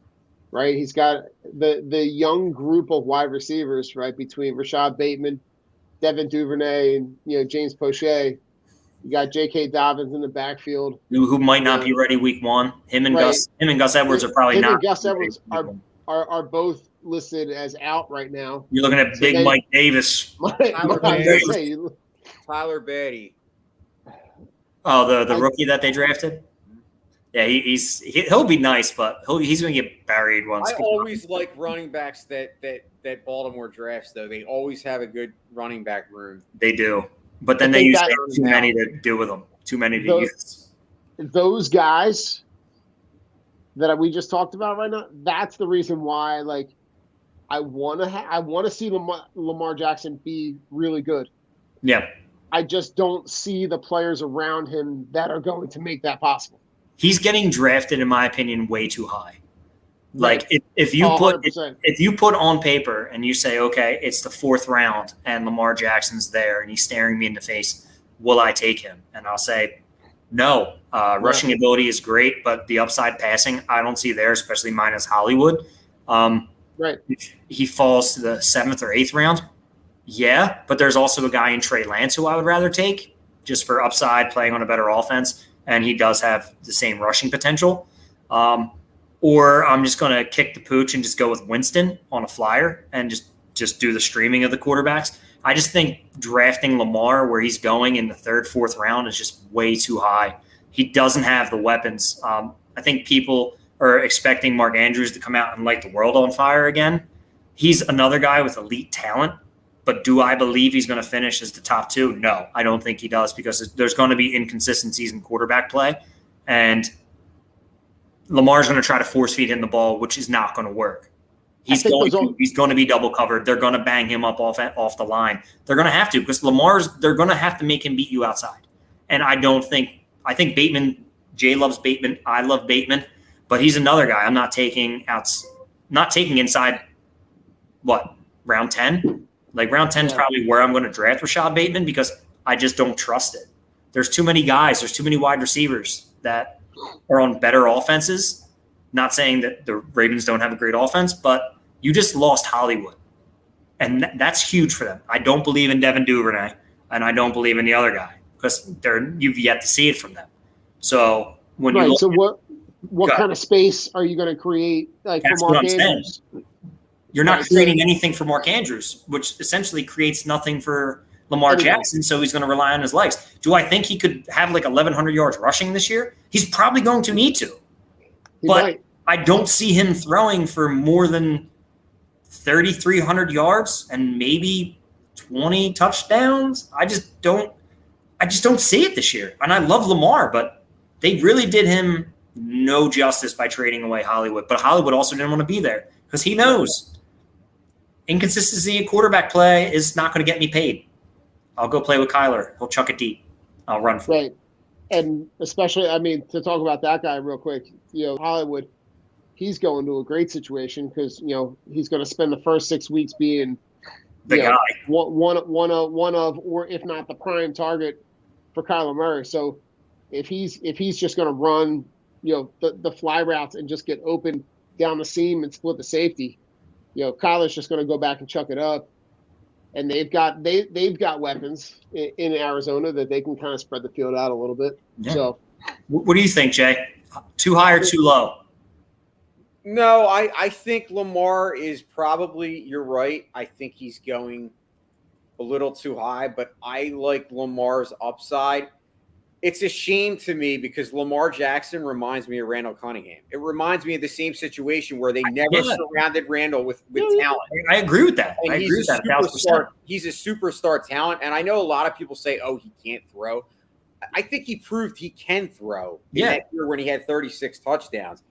right? He's got the young group of wide receivers, right, between Rashad Bateman, Devin Duvernay, and James Prochet. You got J.K. Dobbins in the backfield, who might not be ready week 1. Him and Gus Edwards are probably not. And Gus Edwards are both listed as out right now. You're looking at big Mike Davis. Tyler Beatty. Oh, the rookie that they drafted? Yeah, he'll be nice, but he's going to get buried once. I always like running backs that Baltimore drafts, though. They always have a good running back room. They do. But then they usually have too many to do with them. Too many to use. Those guys that we just talked about right now, that's the reason why, like, I want to see Lamar Jackson be really good. Yeah. I just don't see the players around him that are going to make that possible. He's getting drafted, in my opinion, way too high. Like if you put on paper and you say, okay, it's the 4th round and Lamar Jackson's there and he's staring me in the face, will I take him? And I'll say, no. Rushing ability is great, but the upside passing, I don't see there, especially minus Hollywood. If he falls to the 7th or 8th round, yeah, but there's also a guy in Trey Lance who I would rather take just for upside, playing on a better offense, and he does have the same rushing potential. Or I'm just going to kick the pooch and just go with Winston on a flyer and just do the streaming of the quarterbacks. I just think drafting Lamar where he's going in the 3rd, 4th round is just way too high. He doesn't have the weapons. I think people are expecting Mark Andrews to come out and light the world on fire again. He's another guy with elite talent. But do I believe he's going to finish as the top 2? No, I don't think he does because there's going to be inconsistencies in quarterback play. And Lamar's going to try to force feed him the ball, which is not going to work. He's going to be double covered. They're going to bang him up off the line. They're going to have to because they're going to have to make him beat you outside. And I think Bateman, Jay loves Bateman. I love Bateman, but he's another guy I'm not taking inside round 10? Like round 10 is probably where I'm going to draft Rashad Bateman because I just don't trust it. There's too many guys. There's too many wide receivers that are on better offenses. Not saying that the Ravens don't have a great offense, but you just lost Hollywood. And that's huge for them. I don't believe in Devin Duvernay, and I don't believe in the other guy because you've yet to see it from them. So when you look what kind of space are you going to create for Mark Andrews? You're not creating anything for Mark Andrews, which essentially creates nothing for Lamar Jackson, so he's going to rely on his legs. Do I think he could have 1,100 yards rushing this year? He's probably going to need to. But I don't see him throwing for more than 3,300 yards and maybe 20 touchdowns. I just don't see it this year. And I love Lamar, but they really did him no justice by trading away Hollywood. But Hollywood also didn't want to be there because he knows inconsistency in quarterback play is not going to get me paid. I'll go play with Kyler. He'll chuck it deep. I'll run for it. And especially, to talk about that guy real quick, Hollywood, he's going to a great situation because, he's going to spend the first 6 weeks being the guy. One of, or if not the prime target for Kyler Murray. So if he's just going to run, the fly routes and just get open down the seam and split the safety, Kyler's just going to go back and chuck it up. And they've got weapons in Arizona that they can kind of spread the field out a little bit. Yeah. So, what do you think, Jay? Too high or too low? No, I think Lamar is probably, you're right. I think he's going a little too high, but I like Lamar's upside. It's a shame to me because Lamar Jackson reminds me of Randall Cunningham. It reminds me of the same situation where they never surrounded Randall with talent. I agree with that. And I agree with that. 1,000%. He's a superstar talent. And I know a lot of people say, oh, he can't throw. I think he proved he can throw in that year when he had 36 touchdowns.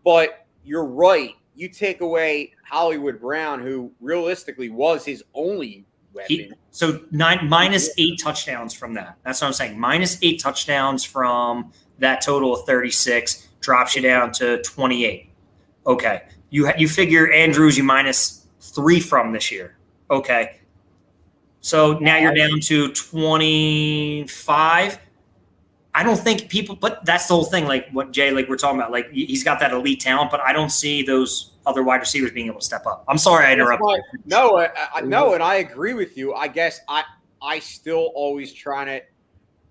But you're right. You take away Hollywood Brown, who realistically was his only weapon. So minus 8 touchdowns from that. That's what I'm saying. Minus 8 touchdowns from that total of 36 drops you down to 28. Okay. You figure Andrews you minus 3 from this year. Okay. So now you're down to 25. I don't think people, but that's the whole thing. Like what Jay, like we're talking about, like he's got that elite talent, but I don't see those other wide receivers being able to step up. I'm sorry I interrupted. No, no, and I agree with you. I guess I still always trying to,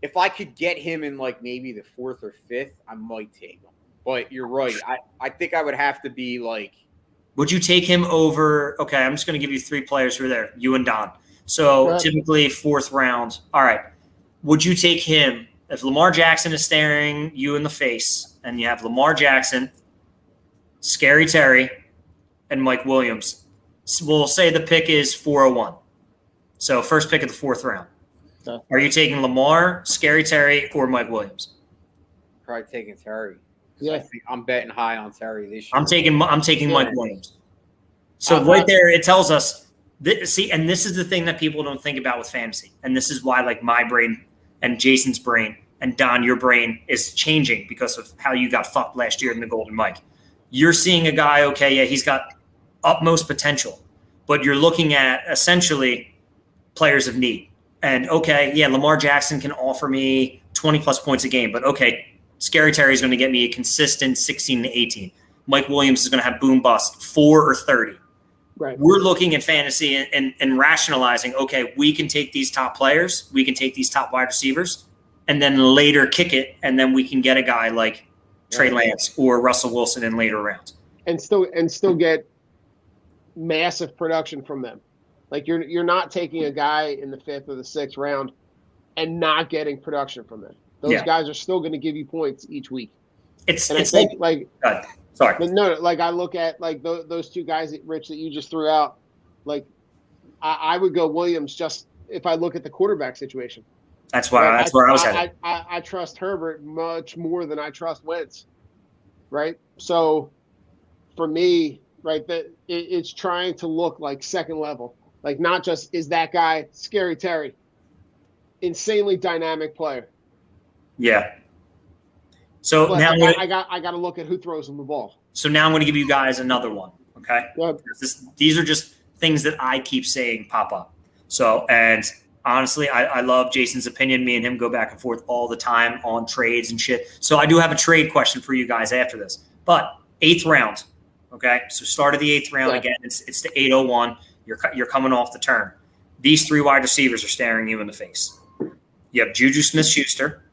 if I could get him in like maybe the 4th or 5th, I might take him. But you're right. I think I would have to be like. Would you take him over? Okay, I'm just going to give you 3 players who are there. You and Don. So typically 4th round. All right. Would you take him? If Lamar Jackson is staring you in the face and you have Lamar Jackson, Scary Terry, and Mike Williams, we'll say the pick is 401. So first pick of the 4th round. Are you taking Lamar, Scary Terry, or Mike Williams? Probably taking Terry. Yeah. I think I'm betting high on Terry this year. I'm taking Mike Williams. So right there, it tells us, and this is the thing that people don't think about with fantasy. And this is why like my brain and Jason's brain and Don, your brain is changing because of how you got fucked last year in the Golden Mike. You're seeing a guy, okay, yeah, he's got utmost potential, but you're looking at essentially players of need. And okay, yeah, Lamar Jackson can offer me 20 plus points a game, but okay, Scary Terry is going to get me a consistent 16 to 18. Mike Williams is going to have boom bust 4 or 30. Right. We're looking at fantasy and rationalizing, okay, we can take these top players, we can take these top wide receivers, and then later kick it, and then we can get a guy like Trey Lance or Russell Wilson in later rounds. And still get massive production from them. Like you're not taking a guy in the 5th or the 6th round and not getting production from them. Those guys are still going to give you points each week. It's like sorry. But no, like I look at like those 2 guys, Rich, that you just threw out. Like I would go Williams just if I look at the quarterback situation. That's why. That's where I was headed. I trust Herbert much more than I trust Wentz. Right. So for me, right, that it's trying to look like second level, like not just is that guy Scary Terry, insanely dynamic player. Yeah. So but now I got to look at who throws him the ball. So now I'm going to give you guys another one. Okay. These are just things that I keep saying pop up. So, and honestly, I love Jason's opinion. Me and him go back and forth all the time on trades and shit. So I do have a trade question for you guys after this. But 8th round. Okay. So start of the 8th round again. It's the 801. You're coming off the turn. These 3 wide receivers are staring you in the face. You have Juju Smith-Schuster.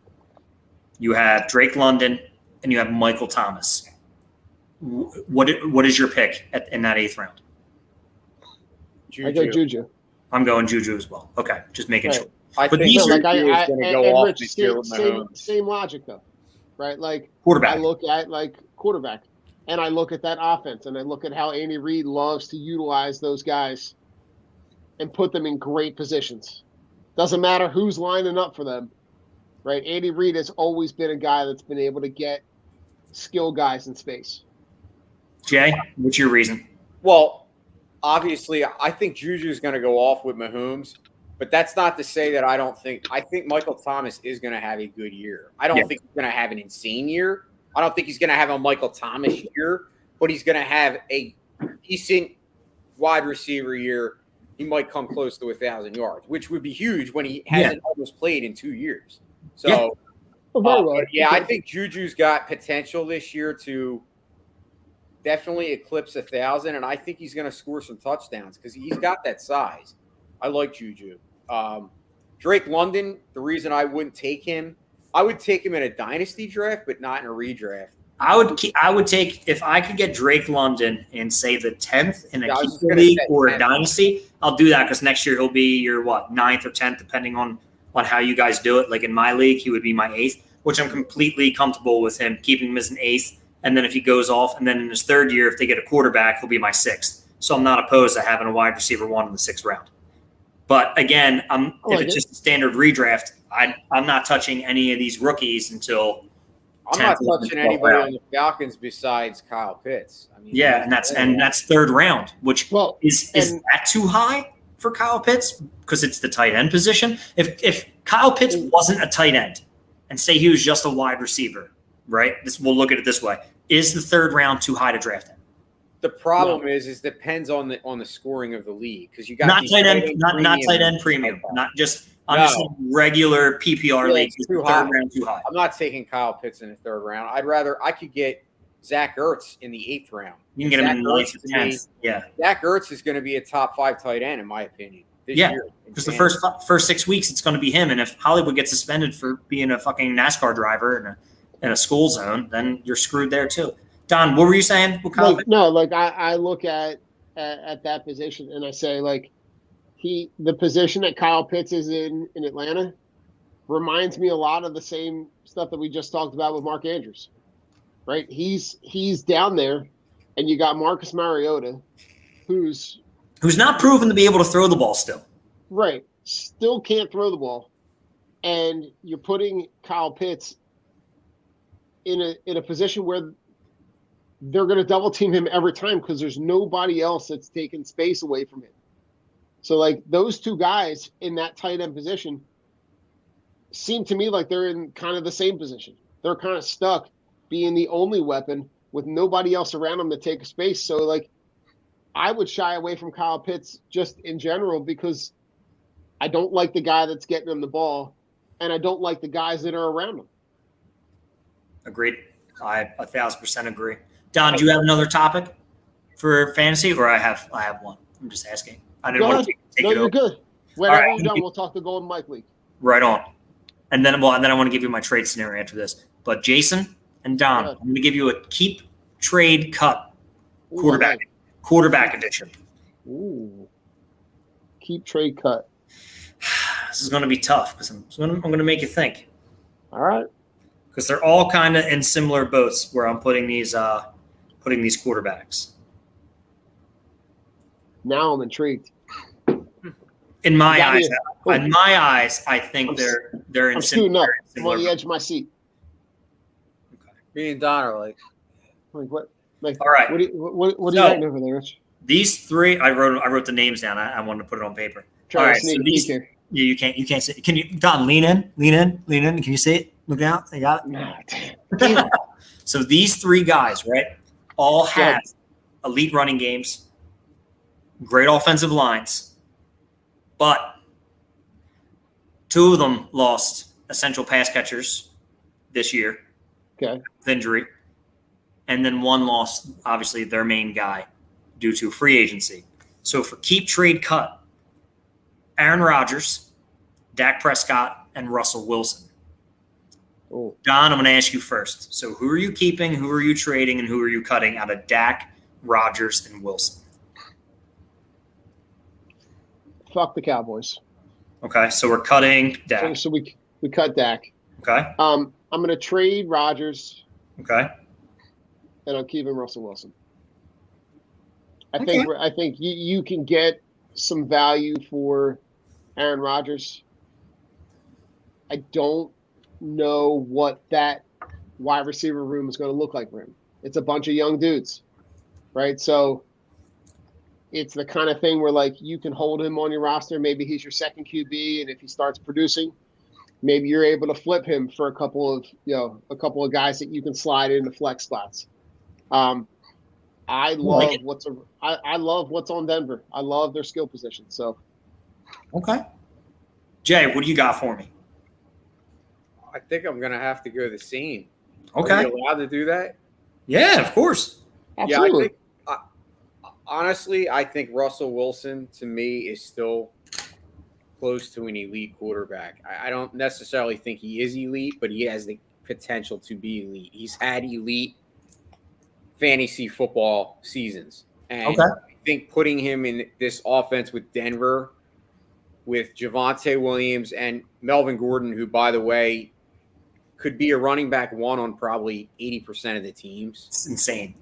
You have Drake London, and you have Michael Thomas. What is your pick in that 8th round? Juju. I go Juju. I'm going Juju as well. Okay, just making sure. I But think these Juju are is going to go off this year with Mahomes. Same logic though, right? Like quarterback. I look at like quarterback, and I look at that offense, and I look at how Andy Reid loves to utilize those guys and put them in great positions. Doesn't matter who's lining up for them. Right, Andy Reid has always been a guy that's been able to get skill guys in space. Jay, what's your reason? Well, obviously, I think Juju is going to go off with Mahomes, but that's not to say that I think Michael Thomas is going to have a good year. I don't think he's going to have an insane year. I don't think he's going to have a Michael Thomas year, but he's going to have a decent wide receiver year. He might come close to 1,000 yards, which would be huge when he hasn't almost played in 2 years. So, I think Juju's got potential this year to definitely eclipse 1,000, and I think he's going to score some touchdowns because he's got that size. I like Juju. Drake London, the reason I wouldn't take him, I would take him in a dynasty draft, but not in a redraft. I would take if I could get Drake London in say the 10th in a Yeah, I was keeper just gonna league say or a 10th. dynasty. I'll do that because next year he'll be your 9th or 10th, depending on how you guys do it. Like in my league, he would be my 8th, which I'm completely comfortable with him keeping him as an 8th. And then if he goes off, and then in his 3rd year, if they get a quarterback, he'll be my 6th. So I'm not opposed to having a wide receiver 1 in the 6th round. But again, if it's just a standard redraft, I'm not touching any of these rookies until. I'm not 10th, touching 12th anybody round. on the Falcons besides Kyle Pitts. I mean, Yeah, and that's 3rd round, which is that too high for Kyle Pitts because it's the tight end position. If Kyle Pitts wasn't a tight end, and say he was just a wide receiver, right? We'll look at it this way: is the 3rd round too high to draft him? The problem is depends on the scoring of the league because you got not tight end, not tight end premium, not just. I'm just saying regular PPR leagues. Is the 3rd round too high? I'm not taking Kyle Pitts in the 3rd round. I could get Zach Ertz in the 8th round. You can get him in the 8th or 10th. Yeah, Zach Ertz is going to be a top 5 tight end in my opinion. This year. Because the first 6 weeks it's going to be him, and if Hollywood gets suspended for being a fucking NASCAR driver in a school zone, then you're screwed there too. Don, what were you saying? I look at that position and I say the position that Kyle Pitts is in Atlanta reminds me a lot of the same stuff that we just talked about with Mark Andrews, right? He's down there, and you got Marcus Mariota, who's not proven to be able to throw the ball still. Right, still can't throw the ball, and you're putting Kyle Pitts in a position where they're going to double team him every time because there's nobody else that's taking space away from him. So those two guys in that tight end position seem to me like they're in kind of the same position. They're kind of stuck being the only weapon with nobody else around them to take a space. So I would shy away from Kyle Pitts just in general because I don't like the guy that's getting him the ball, and I don't like the guys that are around him. Agreed. I 1,000% agree. Don, do you have another topic for fantasy, or I have one? I'm just asking. I didn't want to take it over. You're good. Whenever you're done, we'll talk the Golden Mike League. Right on. And then I want to give you my trade scenario after this. But Jason and Don, I'm going to give you a keep, trade, cut quarterback edition. Ooh. Keep, trade, cut. This is going to be tough because I'm going to make you think. All right. Because they're all kind of in similar boats where I'm putting these quarterbacks. Now I'm intrigued. In my eyes, I think they're in similar. I'm on the edge of my seat. Okay. Me and Don are what? All right. What are you writing over there, Rich? These 3, I wrote the names down. I wanted to put it on paper. All right. So yeah, you can't see. Can you, Don? Lean in. Can you see it? Look out. You got it. So these 3 guys, right, all have elite running games, great offensive lines, but 2 of them lost essential pass catchers this year with injury, and then 1 lost, obviously, their main guy due to free agency. So for keep, trade, cut, Aaron Rodgers, Dak Prescott, and Russell Wilson. Oh. Don, I'm going to ask you first. So who are you keeping, who are you trading, and who are you cutting out of Dak, Rodgers, and Wilson? Fuck the Cowboys. Okay, so we're cutting Dak. So we cut Dak. Okay. I'm going to trade Rodgers. Okay. And I'm keeping Russell Wilson. I think you can get some value for Aaron Rodgers. I don't know what that wide receiver room is going to look like for him. It's a bunch of young dudes, right? So it's the kind of thing where you can hold him on your roster. Maybe he's your second QB, and if he starts producing, maybe you're able to flip him for a couple of guys that you can slide into flex spots. I love what's on Denver. I love their skill position. So, okay, Jay, what do you got for me? I think I'm going to have to go the same. Okay. Are you allowed to do that? Yeah, of course. Absolutely. Yeah, honestly, I think Russell Wilson, to me, is still close to an elite quarterback. I don't necessarily think he is elite, but he has the potential to be elite. He's had elite fantasy football seasons. And Okay. I think putting him in this offense with Denver, with Javonte Williams and Melvin Gordon, who, by the way, could be a running back one on probably 80% of the teams. It's insane.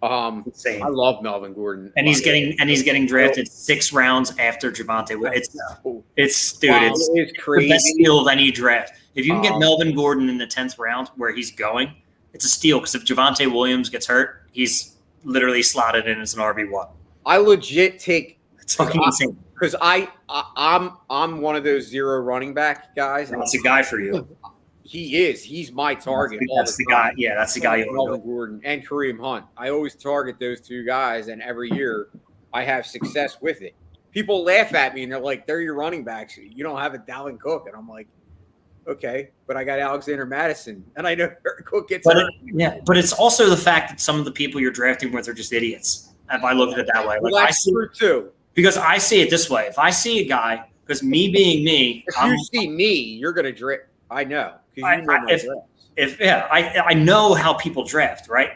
I love Melvin Gordon. And he's getting drafted 6 rounds after Javonte. It's dude, Wow, it's it's the crazy. best steal of any draft. If you can get Melvin Gordon in the 10th round where he's going, it's a steal because if Javonte Williams gets hurt, he's literally slotted in as an RB1. I legit take It's fucking insane. because I'm one of those zero running back guys. That's a guy for you. He is. He's my target. That's the guy. Yeah, that's the guy you want to Melvin Gordon and Kareem Hunt. I always target those two guys, and every year I have success with it. People laugh at me and they're like, "They're your running backs. You don't have a Dalvin Cook," and I'm like, "Okay, but I got Alexander Madison, and I know Cook gets hurt." But it's also the fact that some of the people you're drafting with are just idiots. If I look at it that way, Well, that's true too. Because I see it this way. If I see a guy, because me being me, If you see me, you're gonna draft. I know. I know how people draft, right?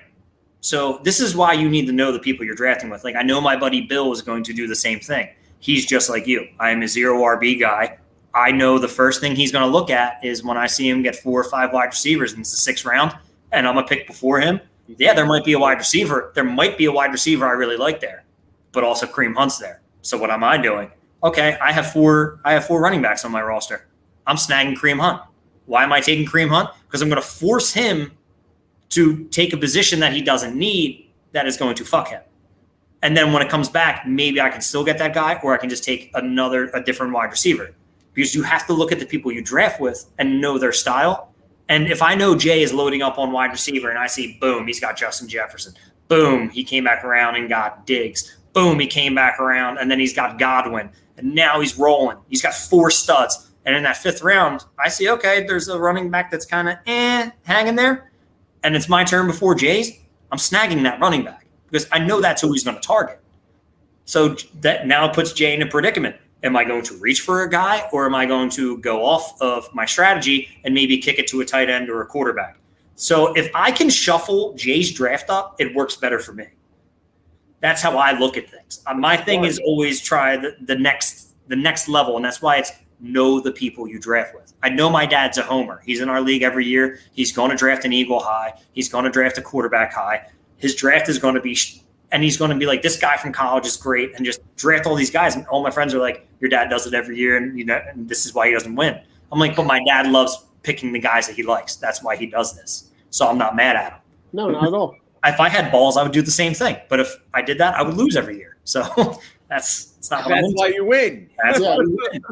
So this is why you need to know the people you're drafting with. Like I know my buddy Bill is going to do the same thing. He's just like you. I am a 0 RB guy. I know the first thing he's going to look at is when I see him get 4 or 5 wide receivers in the 6th round, and I'm a pick before him. Yeah, there might be a wide receiver. There might be a wide receiver I really like there, but also Kareem Hunt's there. So what am I doing? Okay, I have 4 running backs on my roster. I'm snagging Kareem Hunt. Why am I taking Kareem Hunt? Because I'm going to force him to take a position that he doesn't need that is going to fuck him. And then when it comes back, maybe I can still get that guy, or I can just take a different wide receiver. Because you have to look at the people you draft with and know their style. And if I know Jay is loading up on wide receiver and I see, boom, he's got Justin Jefferson. Boom, he came back around and got Diggs. Boom, he came back around and then he's got Godwin. And now he's rolling. He's got 4 studs. And in that 5th round, I see, okay, there's a running back that's kind of hanging there. And it's my turn before Jay's. I'm snagging that running back because I know that's who he's going to target. So that now puts Jay in a predicament. Am I going to reach for a guy, or am I going to go off of my strategy and maybe kick it to a tight end or a quarterback? So if I can shuffle Jay's draft up, it works better for me. That's how I look at things. My thing is always try the next level, and that's why it's know the people you draft with. I know my dad's a homer. He's in our league every year. He's going to draft an eagle high. He's going to draft a quarterback high. His draft is going to be and he's going to be like, this guy from college is great, and just draft all these guys. And all my friends are like, your dad does it every year, and and this is why he doesn't win. I'm like, but my dad loves picking the guys that he likes. That's why he does this. So I'm not mad at him. No, not at all. If I had balls, I would do the same thing. But if I did that, I would lose every year. So that's not what That's why you win. That's why you win.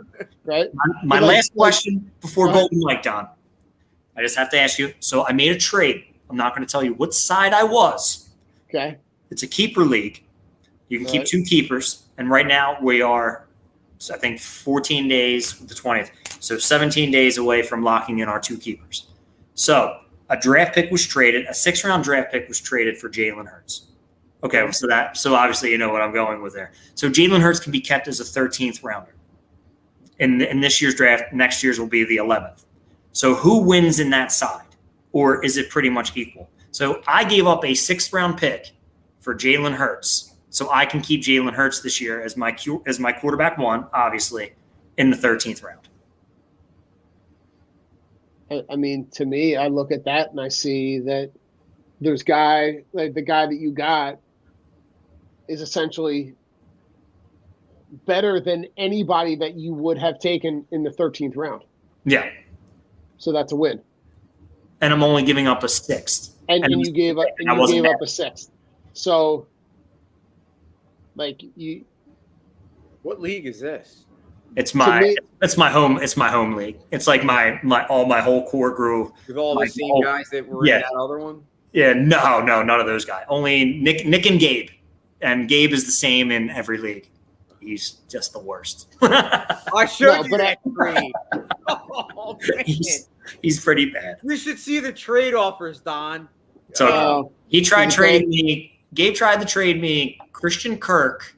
Right. My last question before Golden Mike, Don. I just have to ask you. So I made a trade. I'm not going to tell you what side I was. Okay. It's a keeper league. You can keep 2 keepers. And right now we are, I think, 14 days, the 20th. So 17 days away from locking in our 2 keepers. So a draft pick was traded. A 6th-round draft pick was traded for Jalen Hurts. Okay, so obviously you know what I'm going with there. So Jalen Hurts can be kept as a 13th rounder. In this year's draft, next year's will be the 11th. So who wins in that side? Or is it pretty much equal? So I gave up a 6th-round pick for Jalen Hurts, so I can keep Jalen Hurts this year as my quarterback 1, obviously, in the 13th round. I mean, to me, I look at that and I see that there's the guy that you got is essentially better than anybody that you would have taken in the 13th round. Yeah. So that's a win. And I'm only giving up a 6th. And you gave up a 6th. So, like you. What league is this? It's my home league. It's like my whole core grew with all the same guys that were in that other one. Yeah, no, none of those guys. Only Nick and Gabe, and Gabe is the same in every league. He's just the worst. I showed you that trade. Oh, he's pretty bad. We should see the trade offers, Don. So he tried trading me. Gabe tried to trade me Christian Kirk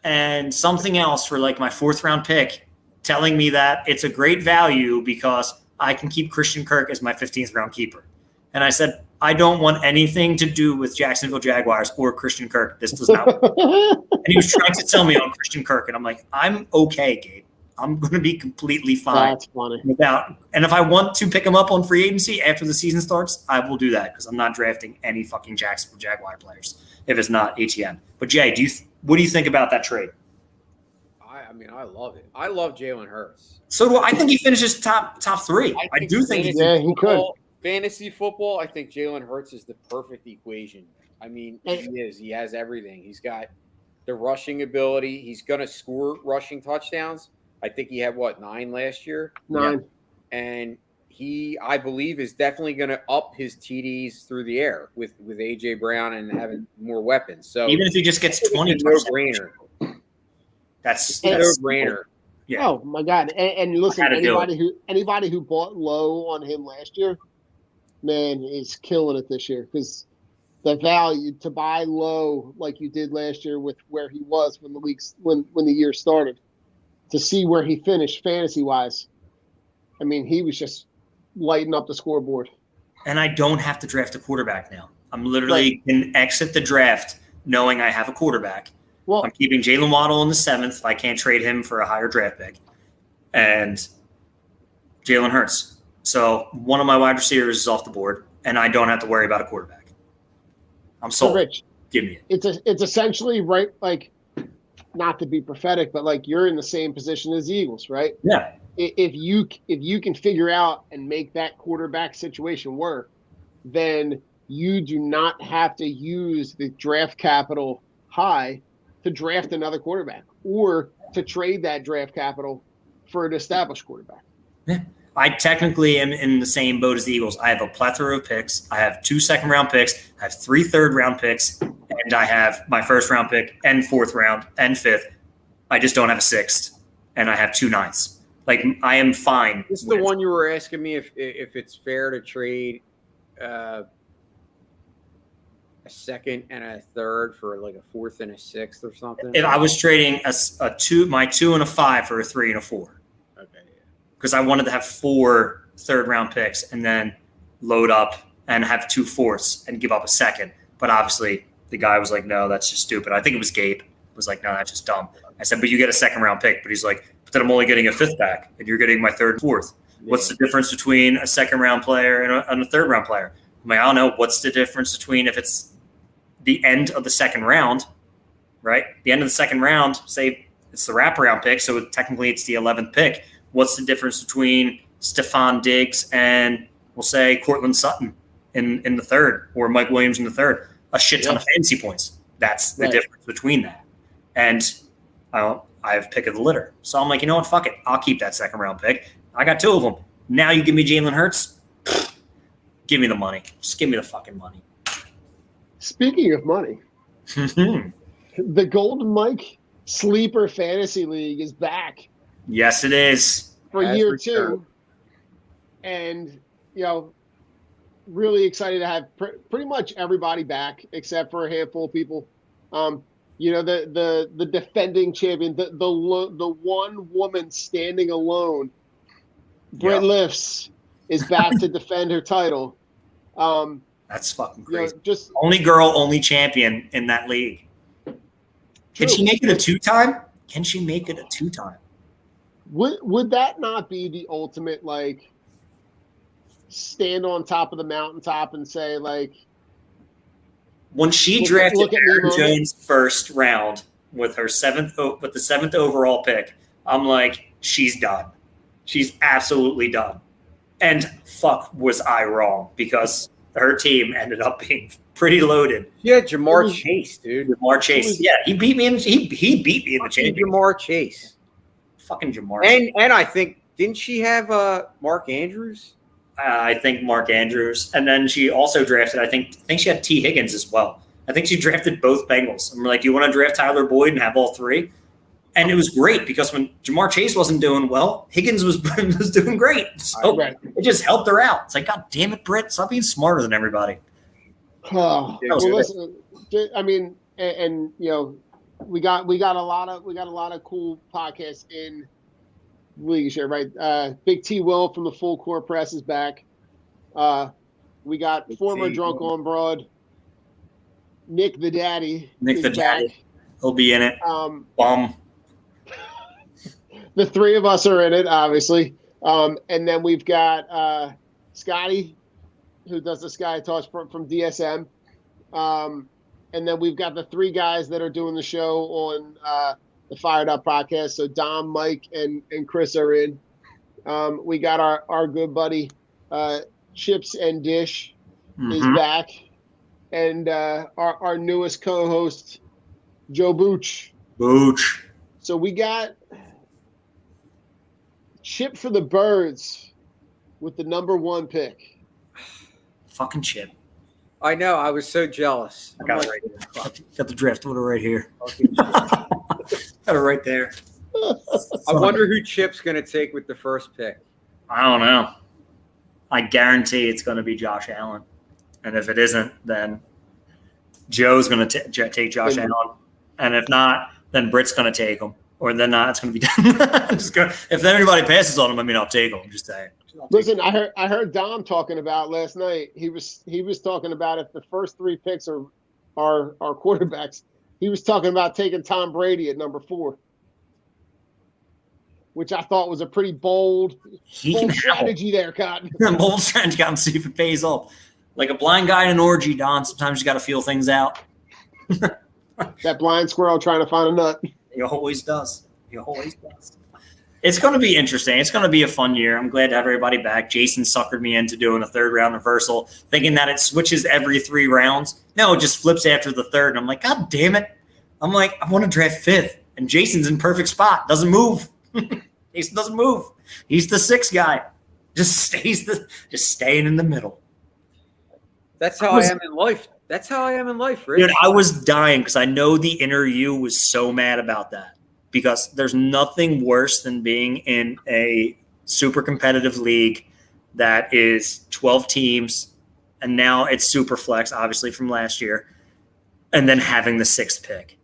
and something else for like my 4th-round pick, telling me that it's a great value because I can keep Christian Kirk as my 15th-round keeper. And I said, I don't want anything to do with Jacksonville Jaguars or Christian Kirk. This does not work. And he was trying to sell me on Christian Kirk, and I'm like, I'm okay, Gabe. I'm going to be completely fine. That's funny. And if I want to pick him up on free agency after the season starts, I will do that because I'm not drafting any fucking Jacksonville Jaguar players if it's not ATM. But Jay, what do you think about that trade? I mean, I love it. I love Jalen Hurts. So do I. think he finishes top three. I do think he could. Fantasy football, I think Jalen Hurts is the perfect equation. I mean, he is. He has everything. He's got the rushing ability. He's going to score rushing touchdowns. I think he had, 9 last year? 9. And he, I believe, is definitely going to up his TDs through the air with A.J. Brown and having more weapons. So even if he just gets 20, no-brainer. That's a no-brainer. Yeah. Oh my God! And listen, anybody who bought low on him last year, man, is killing it this year because the value to buy low like you did last year with where he was when the year started, to see where he finished fantasy wise. I mean, he was just lighting up the scoreboard. And I don't have to draft a quarterback now. I'm literally can exit the draft knowing I have a quarterback. Well, I'm keeping Jalen Waddle in the 7th if I can't trade him for a higher draft pick. And Jalen Hurts. So one of my wide receivers is off the board, and I don't have to worry about a quarterback. I'm sold. So Rich, give me it. It's essentially right, like, not to be prophetic, but like you're in the same position as the Eagles, right? Yeah. If you can figure out and make that quarterback situation work, then you do not have to use the draft capital high to draft another quarterback or to trade that draft capital for an established quarterback. Yeah. I technically am in the same boat as the Eagles. I have a plethora of picks. I have 2 second-round picks. I have 3 third-round picks, and I have my first-round pick and 4th round and 5th. I just don't have a 6th, and I have 2 9ths. Like, I am fine. This is the one you were asking me if it's fair to trade a 2nd and a 3rd for like a 4th and a 6th or something. If I was trading my 2 and a 5 for a 3 and a 4. Okay. Because I wanted to have 4 third-round picks and then load up and have 2 4ths and give up a 2nd. But obviously, the guy was like, no, that's just stupid. I think it was Gabe. Was like, no, that's just dumb. I said, but you get a 2nd-round pick. But he's like, but then I'm only getting a 5th back, and you're getting my 3rd and 4th. Yeah. What's the difference between a 2nd-round player and a 3rd-round player? I'm like, I don't know. What's the difference between if it's the end of the 2nd round, right? The end of the 2nd round, say it's the wraparound pick, so technically it's the 11th pick. What's the difference between Stephon Diggs and, we'll say, Cortland Sutton in the 3rd or Mike Williams in the 3rd? A shit ton of fantasy points. That's the difference between that. And I have pick of the litter. So I'm like, you know what? Fuck it. I'll keep that 2nd-round pick. I got 2 of them. Now you give me Jalen Hurts. Give me the money. Just give me the fucking money. Speaking of money, the Golden Mike Sleeper Fantasy League is back. Yes, it is. For year 2. And, really excited to have pretty much everybody back except for a handful of people. The defending champion, the one woman standing alone, Britt Lifts, is back to defend her title. That's fucking crazy. Just only girl, only champion in that league. Can she make it a 2-time? Can she make it a 2-time? Would that not be the ultimate, like, stand on top of the mountaintop and say, like, when she drafted Aaron Jones first round with the 7th overall pick, I'm like, she's done. She's absolutely done. And fuck, was I wrong, because her team ended up being pretty loaded. Yeah, Jamar Chase, dude. Jamar Chase. Yeah, he beat me in the championship. Jamar Chase. Fucking Jamar. And I think, didn't she have Mark Andrews? I think Mark Andrews. And then she also drafted, I think she had T. Higgins as well. I think she drafted both Bengals. And we're like, you want to draft Tyler Boyd and have all 3? And it was great because when Jamar Chase wasn't doing well, Higgins was doing great. So it just helped her out. It's like, God damn it, Britt, stop being smarter than everybody. Well, listen, I mean, and we got a lot of cool podcasts in league share, right? Big T Will from the Full Court Press is back. We got former drunk on broad Nick the Daddy. Nick the Daddy. Back. He'll be in it. Bum. The three of us are in it, obviously. And then we've got Scotty, who does the Sky Toss from DSM. And then we've got the three guys that are doing the show on the Fired Up podcast. So Dom, Mike, and Chris are in. We got our good buddy Chips and Dish is back. And our newest co-host, Joe Booch. Booch. So we got Chip for the Birds with the number 1 pick. Fucking Chip. I know. I was so jealous. I got it right here. Got the draft order right here. Got it right there. I wonder who Chip's going to take with the first pick. I don't know. I guarantee it's going to be Josh Allen. And if it isn't, then Joe's going to take Josh Allen. And if not, then Britt's going to take him. Or then not, it's going to be if anybody passes on him, I mean, I'll take him. Just saying. Listen, I heard Dom talking about last night. He was talking about if the first 3 picks are quarterbacks, he was talking about taking Tom Brady at number 4, which I thought was a pretty bold strategy there, Cotton. Bold strategy, Cotton, see if it pays off. Like a blind guy in an orgy, Don. Sometimes you got to feel things out. That blind squirrel trying to find a nut. He always does. It's going to be interesting. It's going to be a fun year. I'm glad to have everybody back. Jason suckered me into doing a 3rd round reversal, thinking that it switches every 3 rounds. No, it just flips after the 3rd. And I'm like, God damn it. I'm like, I want to draft 5th. And Jason's in perfect spot. Doesn't move. Jason doesn't move. He's the 6th guy. Just staying in the middle. That's how I am in life. Rich. Dude, I was dying because I know the inner you was so mad about that. Because there's nothing worse than being in a super competitive league that is 12 teams, and now it's super flex, obviously, from last year, and then having the 6th pick.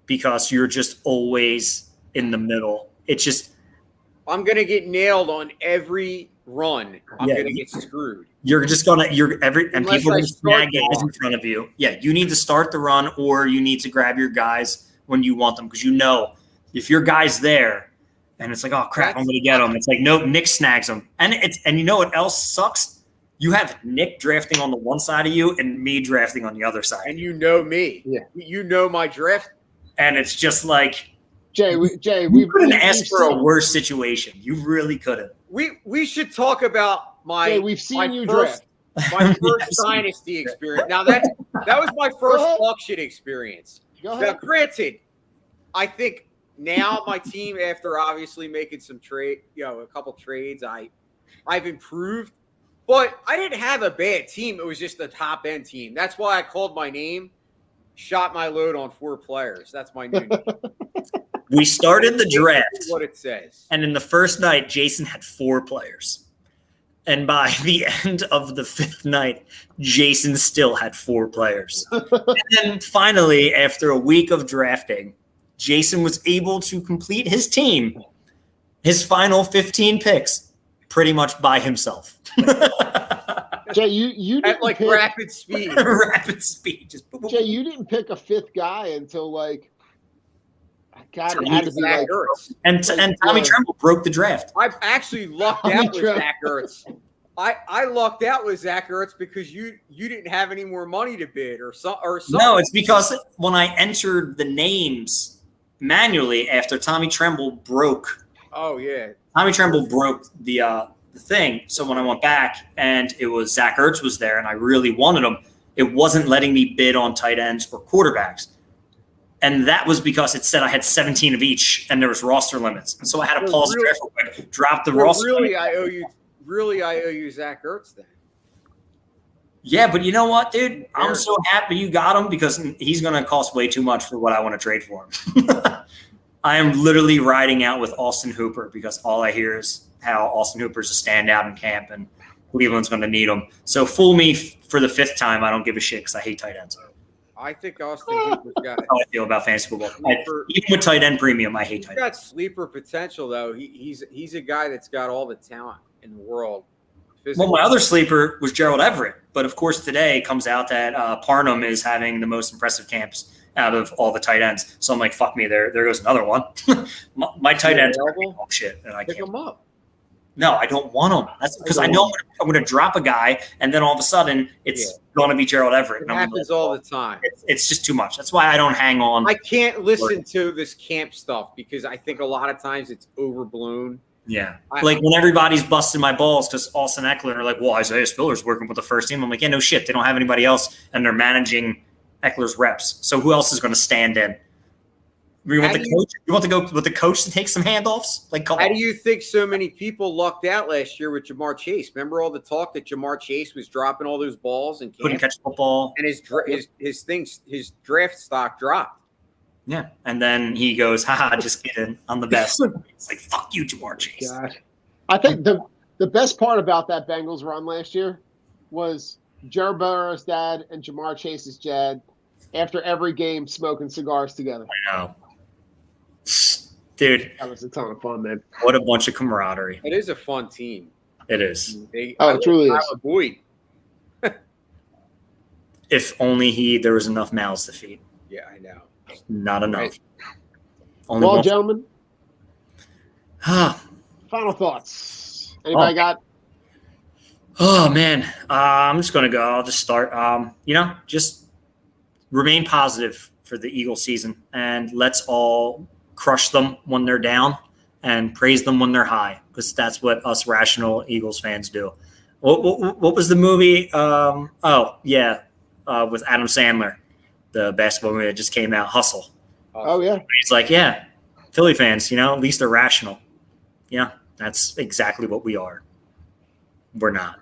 Because you're just always in the middle. It's just I'm gonna get nailed on every run. I'm gonna get screwed. You're just gonna and people are gonna snag guys in front of you. Yeah, you need to start the run, or you need to grab your guys when you want them, because you know if your guy's there and it's like, oh crap, I'm gonna get him. It's like, nope, Nick snags him. And you know what else sucks? You have Nick drafting on the one side of you and me drafting on the other side. And you know me. Yeah. You know my draft. And it's just like Jay, we couldn't ask for a worse situation. You really couldn't. We should talk about my we've seen you draft. My first dynasty experience. Now that was my first fuck shit experience. Now, granted, I think now my team, after obviously making some a couple trades, I've improved. But I didn't have a bad team. It was just a top end team. That's why I called my name, shot my load on 4 players. That's my new name. We started the draft. What it says. And in the first night, Jason had 4 players. And by the end of the 5th night, Jason still had 4 players. And then finally, after a week of drafting, Jason was able to complete his team, his final 15 picks, pretty much by himself. Jay, you didn't at rapid speed. Rapid speed. Jay, you didn't pick a 5th guy until God, it had to be like Ertz. And Tommy Tremble broke the draft. I actually lucked out with Zach Ertz. I lucked out with Zach Ertz because you didn't have any more money to bid or something. No, it's because when I entered the names manually after Tommy Tremble broke. Oh yeah, Tommy Tremble broke the thing. So when I went back and it was Zach Ertz was there and I really wanted him, it wasn't letting me bid on tight ends or quarterbacks. And that was because it said I had 17 of each and there was roster limits. And so I had to pause the draft real quick, drop the roster. Really, I owe you Zach Ertz then. Yeah, but you know what, dude? I'm so happy you got him because he's going to cost way too much for what I want to trade for him. I am literally riding out with Austin Hooper because all I hear is how Austin Hooper's a standout in camp and Cleveland's going to need him. So fool me for the 5th time. I don't give a shit because I hate tight ends. I think Austin Hooper's got. That's how I feel about fantasy football. Even with tight end premium, I hate tight end. He's got sleeper potential though. He's a guy that's got all the talent in the world. Well, my other sleeper was Gerald Everett. But of course, today it comes out that Parnham is having the most impressive camps out of all the tight ends. So I'm like, fuck me, there goes another one. my tight ends are shit, and I Pick can't. them up. No, I don't want them. That's because I know I'm going to drop a guy, and then all of a sudden it's going to be Gerald Everett. It happens all the time. It's just too much. That's why I don't hang on. I can't listen to this camp stuff because I think a lot of times it's overblown. Yeah. Like when everybody's busting my balls because Austin Eckler are like, well, Isaiah Spiller's working with the first team. I'm like, yeah, no shit. They don't have anybody else, and they're managing Eckler's reps. So who else is going to stand in? You want the coach? You want to go with the coach to take some handoffs? Like, how do you think so many people lucked out last year with Jamar Chase? Remember all the talk that Jamar Chase was dropping all those balls and couldn't catch football, and his draft stock dropped. Yeah, and then he goes, haha, just kidding. I'm the best. It's like, fuck you, Jamar Chase. God. I think the best part about that Bengals run last year was Joe Burrow's dad and Jamar Chase's dad after every game smoking cigars together. I know. Dude. That was a ton of fun, man. What a bunch of camaraderie. It is a fun team. It is. It truly is. Boyd. If only there was enough mouths to feed. Yeah, I know. Not enough. Right. Only well, one. gentlemen, final thoughts. Anybody got? Oh, man. I'm just going to go. I'll just start. Just remain positive for the Eagles season, and let's all crush them when they're down and praise them when they're high, because that's what us rational Eagles fans do. What was the movie? With Adam Sandler, the basketball movie that just came out, Hustle. Oh, yeah. He's like, yeah, Philly fans, at least they're rational. Yeah, that's exactly what we are. We're not.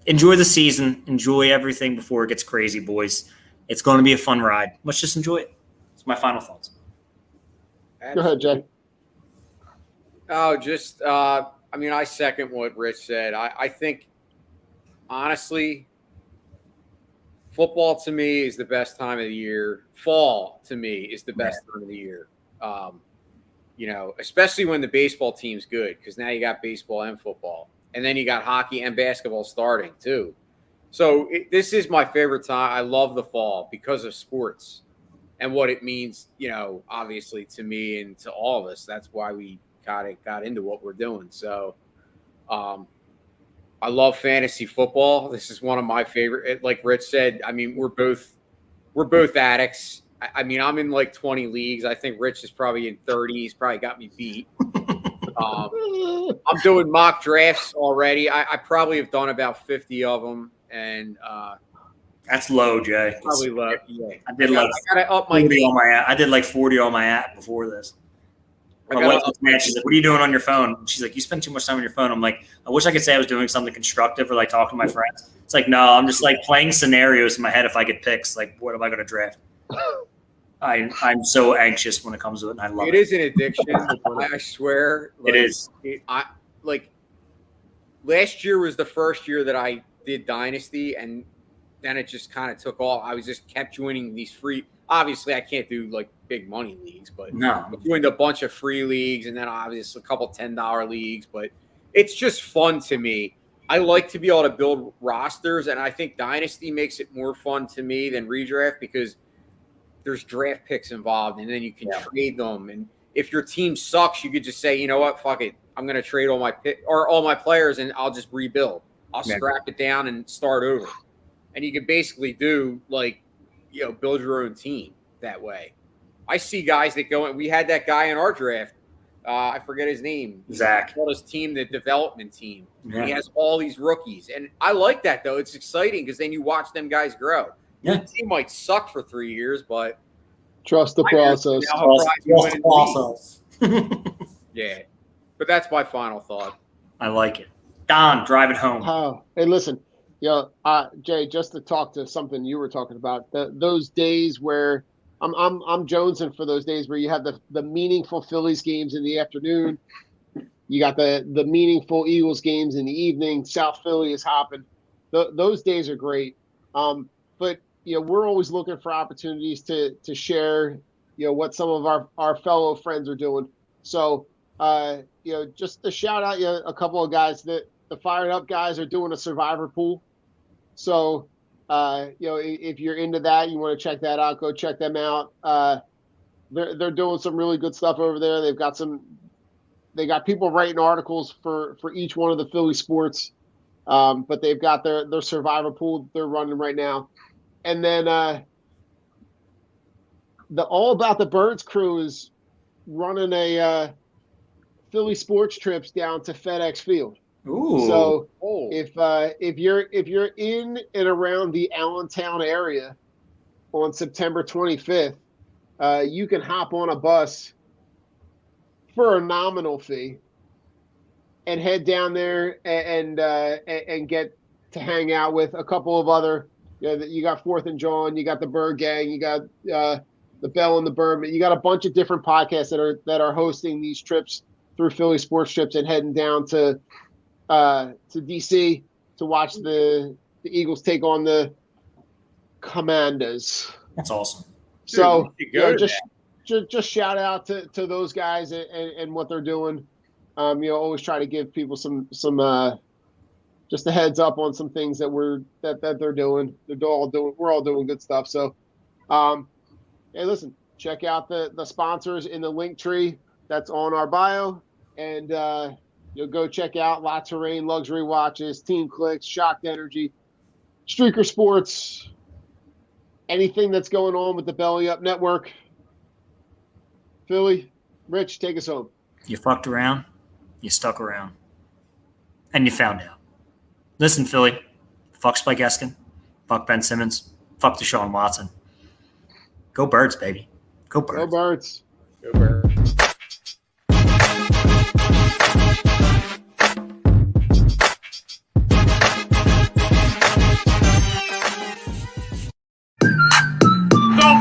Enjoy the season. Enjoy everything before it gets crazy, boys. It's going to be a fun ride. Let's just enjoy it. It's my final thoughts. Go ahead, Jay. Oh, I second what Rich said. I think, honestly, football to me is the best time of the year. Fall to me is the best time of the year. Especially when the baseball team's good, because now you got baseball and football. And then you got hockey and basketball starting too. So this is my favorite time. I love the fall because of sports and what it means, obviously to me and to all of us. That's why we got into what we're doing. So I love fantasy football. This is one of my favorite. Like Rich said, we're both addicts. I'm in like 20 leagues. I think Rich is probably in 30. He's probably got me beat. I'm doing mock drafts already. I probably have done about 50 of them, and that's low, Jay. Probably low. Yeah, I did I gotta up my 40 on my app. I did like 40 on my app before this. My wife was mad. She's like, "What are you doing on your phone?" She's like, "You spend too much time on your phone." I'm like, "I wish I could say I was doing something constructive or like talking to my friends." It's like, no, I'm just like playing scenarios in my head. If I get picks, like, what am I going to draft? I'm so anxious when it comes to it, and I love it. It is an addiction. I swear. It is. Last year was the first year that I did Dynasty, and then it just kind of took off. I was just kept joining these free. Obviously, I can't do like big money leagues, but no, I joined a bunch of free leagues, and then obviously a couple $10 leagues. But it's just fun to me. I like to be able to build rosters, and I think Dynasty makes it more fun to me than redraft because there's draft picks involved, and then you can trade them. And if your team sucks, you could just say, you know what, fuck it, I'm going to trade all my all my players, and I'll just rebuild. I'll scrap it down and start over. And you can basically do build your own team that way. I see guys that go, and we had that guy in our draft. I forget his name. Zach. He called his team the development team. Yeah. He has all these rookies. And I like that, though. It's exciting because then you watch them guys grow. Yeah. The team might suck for 3 years, but trust the process. Trust the process. Yeah. But that's my final thought. I like it. Don, drive it home. Oh, hey, listen, Jay, just to talk to something you were talking about, those days where I'm jonesing for those days where you have the meaningful Phillies games in the afternoon. You got the meaningful Eagles games in the evening. South Philly is hopping. Those days are great. But we're always looking for opportunities to share, what some of our fellow friends are doing. So, just to shout out a couple of guys that the Fired Up guys are doing a survivor pool. So If you're into that, you want to check that out, go check them out. They're doing some really good stuff over there. They got people writing articles for each one of the Philly sports. But they've got their survivor pool they're running right now. And then the All About the Birds crew is running a Philly sports trips down to FedEx Field. Ooh. So if you're in and around the Allentown area on September 25th, you can hop on a bus for a nominal fee and head down there and get to hang out with a couple of other. You got Fourth and John, you got the Bird Gang, you got the Bell and the Bird. You got a bunch of different podcasts that are hosting these trips through Philly sports trips and heading down to DC to watch the Eagles take on the Commanders. That's awesome. So just shout out to those guys and what they're doing. Always try to give people some just a heads up on some things that they're doing. We're all doing good stuff. So, hey, listen, check out the sponsors in the link tree that's on our bio, and you'll go check out La Terrain Luxury Watches, Team Clicks, Shocked Energy, Streaker Sports, anything that's going on with the Belly Up Network. Philly, Rich, take us home. You fucked around, you stuck around, and you found out. Listen, Philly, fuck Spike Eskin, fuck Ben Simmons, fuck Deshaun Watson. Go Birds, baby. Go Birds. Go Birds. Go Birds.